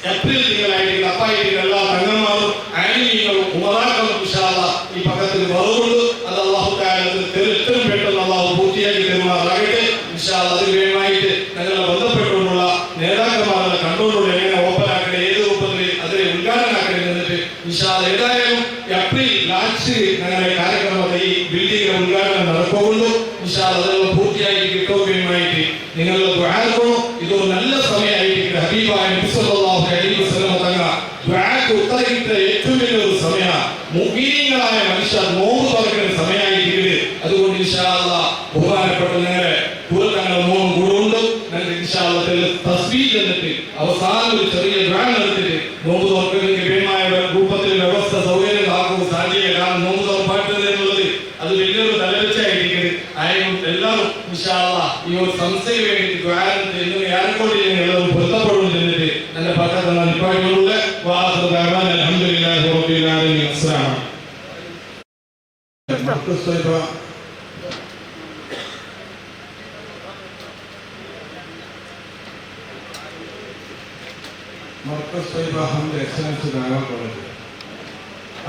ഏപ്രിൽ തിങ്കളായിട്ട് അപ്പായിട്ട് എല്ലാ തങ്ങന്മാരും ആലിമീങ്ങളും ഉമറാക്കളും ഇൻഷാ അല്ലാഹ് ഈ പക്കത്തിന് ബദറുണ്ട്. അത് അള്ളാഹു തആല എത്രയും പെട്ടെന്ന് അള്ളാഹു പൂർത്തിയാക്കി തരുമാറാകട്ടെ. ഇൻഷാ അല്ലാഹ് അതിന് വേണ്ടിയിട്ട് ഞങ്ങളെ ബന്ധപ്പെട്ടുകൊണ്ടുള്ള നേതാക്കന്മാരെ കണ്ടുകൊണ്ടുള്ള എങ്ങനെ ഓപ്പണാക്കട്ടെ, ഏത് രൂപത്തിൽ അതിനെ ഉദ്ഘാടനമാക്കട്ടെ എന്നിട്ട് ഇൻഷാ അല്ലാഹ് ഏതായാലും ഏപ്രിൽ ലാസ്റ്റ് ഞങ്ങളുടെ കാര്യക്രമത്തെ ഈ ബിൽഡിംഗിന്റെ ഉദ്ഘാടനം നടക്കുകൊണ്ടു. ഇൻഷാ അല്ലാഹ് അതെല്ലാം പൂർത്തിയാക്കി കിട്ടുകയുമായിട്ട് നിങ്ങളുടെ ദുആ ഇതൊരു നല്ല സമയമായിട്ട് ഹബീബായ നബി സല്ലല്ലാഹു അലൈഹി വസല്ലം തങ്ങൾ ദുആക്ക് ഉത്തരകിട്ട ഏറ്റവും വലിയൊരു സമയമാണ്. മുഅ്മിനീങ്ങളായ മനുഷ്യർ നോമ്പ് തുറക്കുന്ന സമയമായിട്ട് അതുകൊണ്ട് ഇൻഷാ അല്ലാഹ് ബഹുമാനപ്പെട്ട നിങ്ങളെ കൂടെ തങ്ങൾ മൂന്നും കൂടുണ്ട്. ഞങ്ങൾ ഇൻഷാ അല്ലാഹ് തസ്ബീഹ് എന്നിട്ട് അവസാനം ഒരു ചെറിയ ദുആ നടത്തിയിട്ട് നോമ്പ് തുറക്കുന്നതിന് ലഭ്യമായ രൂപത്തിൽ വ്യവസ്ഥ സൗകര്യങ്ങളാക്കും സാധ്യത. കാരണം നോമ്പ് തുറപ്പാട്ടത് എന്നുള്ളത് അത് വലിയൊരു തലവെച്ചായിരിക്കുന്നത്. ആയാലും എല്ലാവരും ഇൻഷാ അല്ലാഹ് ഈ ഒരു സംസ്ഥയ്ക്ക് വേണ്ടിയിട്ട് ദ്വാരത്തിൽ എന്നും ആരെക്കൊണ്ട് എല്ലാവരും പൊരുത്തപ്പെടുന്നു എന്നിട്ട് എന്റെ പക്കത്ത് നിൽപ്പായിട്ടുള്ള അൽഹംദുലില്ലാഹി റബ്ബിൽ ആലമീൻ. അസ്സലാമു മർക്കസ് തൈബ ഹംദ് എക്സലൻസ് ദഅവ കോളേജ്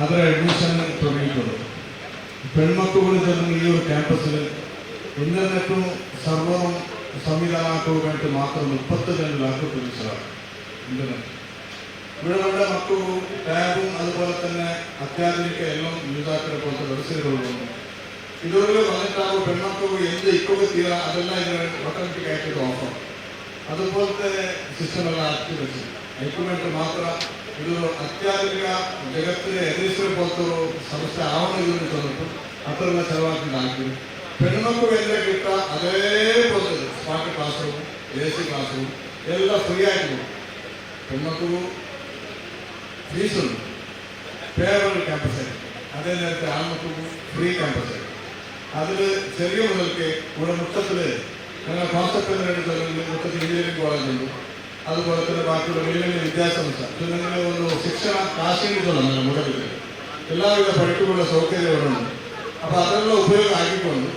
ಅದರ ಅಡ್ಮಿಷನ್ തുടങ്ങിയിട്ടുണ്ട്. പെൺമക്കളുടെ ചേർന്ന് ഈ ഒരു ക്യാമ്പസിൽ ഇന്റർനെറ്റും സർവറും സംവിധാനമാക്കാൻ വേണ്ടി മാത്രം 32 ലക്ഷം തുലിച്ചതാണ് ഇന്റർനെറ്റ്. ഇവിടെ വേണ്ട മക്കളും ടാബും അതുപോലെ തന്നെ അത്യാധുനിക എല്ലാം യൂസാക്കിനെ പോലത്തെ വെബ്സൈറ്റുകളും ഇതുവരെ വന്നിട്ടാകുമ്പോൾ പെൺമക്കളും എന്ത് ഇപ്പോൾ തീരാ അതെല്ലാം ഇതിന് ഓട്ടോമാറ്റിക് ആയിട്ട് ഓഫർ അതുപോലത്തെ സിസ്റ്റമെല്ലാം ആക്കി വെച്ചു ಐಕ್ಯಮೆಂಟ್ ಮಾತ್ರ ಇದು ಅತ್ಯಾಧುನಿಕ ಜಗತ್ತಿನ ಎದುರಿಸಿರೋ പോലത്തെ ಸಮಸ್ಯೆ ಆವರಣಗಳನ್ನು ತಂದು ಅದರೆಲ್ಲ ചെലവാക്കി ಹಾಕಿ പെൺമക്കൾ ಎಲ್ಲ കിട്ട അതേപോലെ smart class room AC class room എല്ലാം ഫ്രീ ആയിട്ട് പെൺമക്കൾക്ക് ഫീസുണ്ട് ഫേവറബിൾ ക്യാമ്പസ് ആയിട്ട് അതേ നേരത്തെ ആൺമക്കൾക്ക് ഫ്രീ ക്യാമ്പസ് ആയിട്ട് അതിൽ ചെറിയ മുതൽക്ക് ഇവിടെ മുട്ടത്തിൽ ഞങ്ങൾ കോൺസെപ്റ്റ് മുട്ടത്തിൽ എഞ്ചിനീയറിംഗ് കോളേജ് ഉണ്ട് അതുപോലെ തന്നെ ബാക്കിയുള്ള വലിയ വലിയ വിദ്യാസംസ്ഥ ഇതിങ്ങനെ ಒಂದು ಶಿಕ್ಷಣ ಕಾಶಿಗಳು നമ്മുടെ എല്ലാവിധ പഠിപ്പുള്ള സൗകര്യങ്ങളുണ്ട്. അപ്പോൾ അതെല്ലാം ഉപയോഗം ആക്കിക്കൊണ്ട്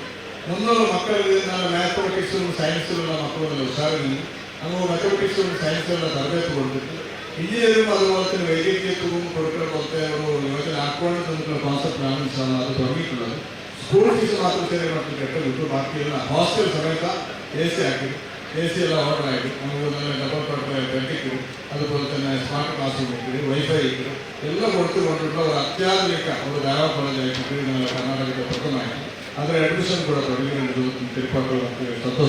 മുന്നുള്ള മക്കളിൽ നല്ല മാത്തമെറ്റിക്സും സയൻസിലുള്ള മക്കളുള്ള ഉത്സാഹത്തിന് നമ്മൾ മാത്തമെറ്റിക്സും സയൻസിലുള്ള തരബേത്ത് കൊടുത്തിട്ട് എഞ്ചിനീയറിംഗും അതുപോലെ തന്നെ വൈദ്യുതികത്വവും കൊടുക്കുന്ന പോലത്തെ ഒരു യോജന ആക്കുവാനും തന്നിട്ടുള്ള കോൺസെപ്റ്റാണ് അത് തുടങ്ങിയിട്ടുള്ളത്. സ്കൂൾ ഫീസ് മാത്രം ചെറിയ മക്കൾ കെട്ട് വിട്ടു ബാക്കിയുള്ള ഹോസ്റ്റൽ സമയത്ത് AC ആക്കി AC എല്ലാം ഓർഡർ ആയിട്ട് നമുക്ക് നല്ല ഡബിൾ ബെഡിക്ക് അതുപോലെ തന്നെ സ്മാർട്ട് ക്ലാസ് റൂമിക്ക് വൈഫൈ എല്ലാം കൊടുത്തുകൊണ്ടുള്ള ഒരു അത്യാധുനിക ഒരു ധാരാ കോളേജായിട്ട് ഞങ്ങൾ കർണാടകത്തിൽ പ്രഥമമായിട്ട് ಅದರ ಅಡ್ಮಿಷನ್ ಕೂಡ ತೊಡಗಿಕೊಂಡು ತಿರುಪತಿ ಸಂತೋಷ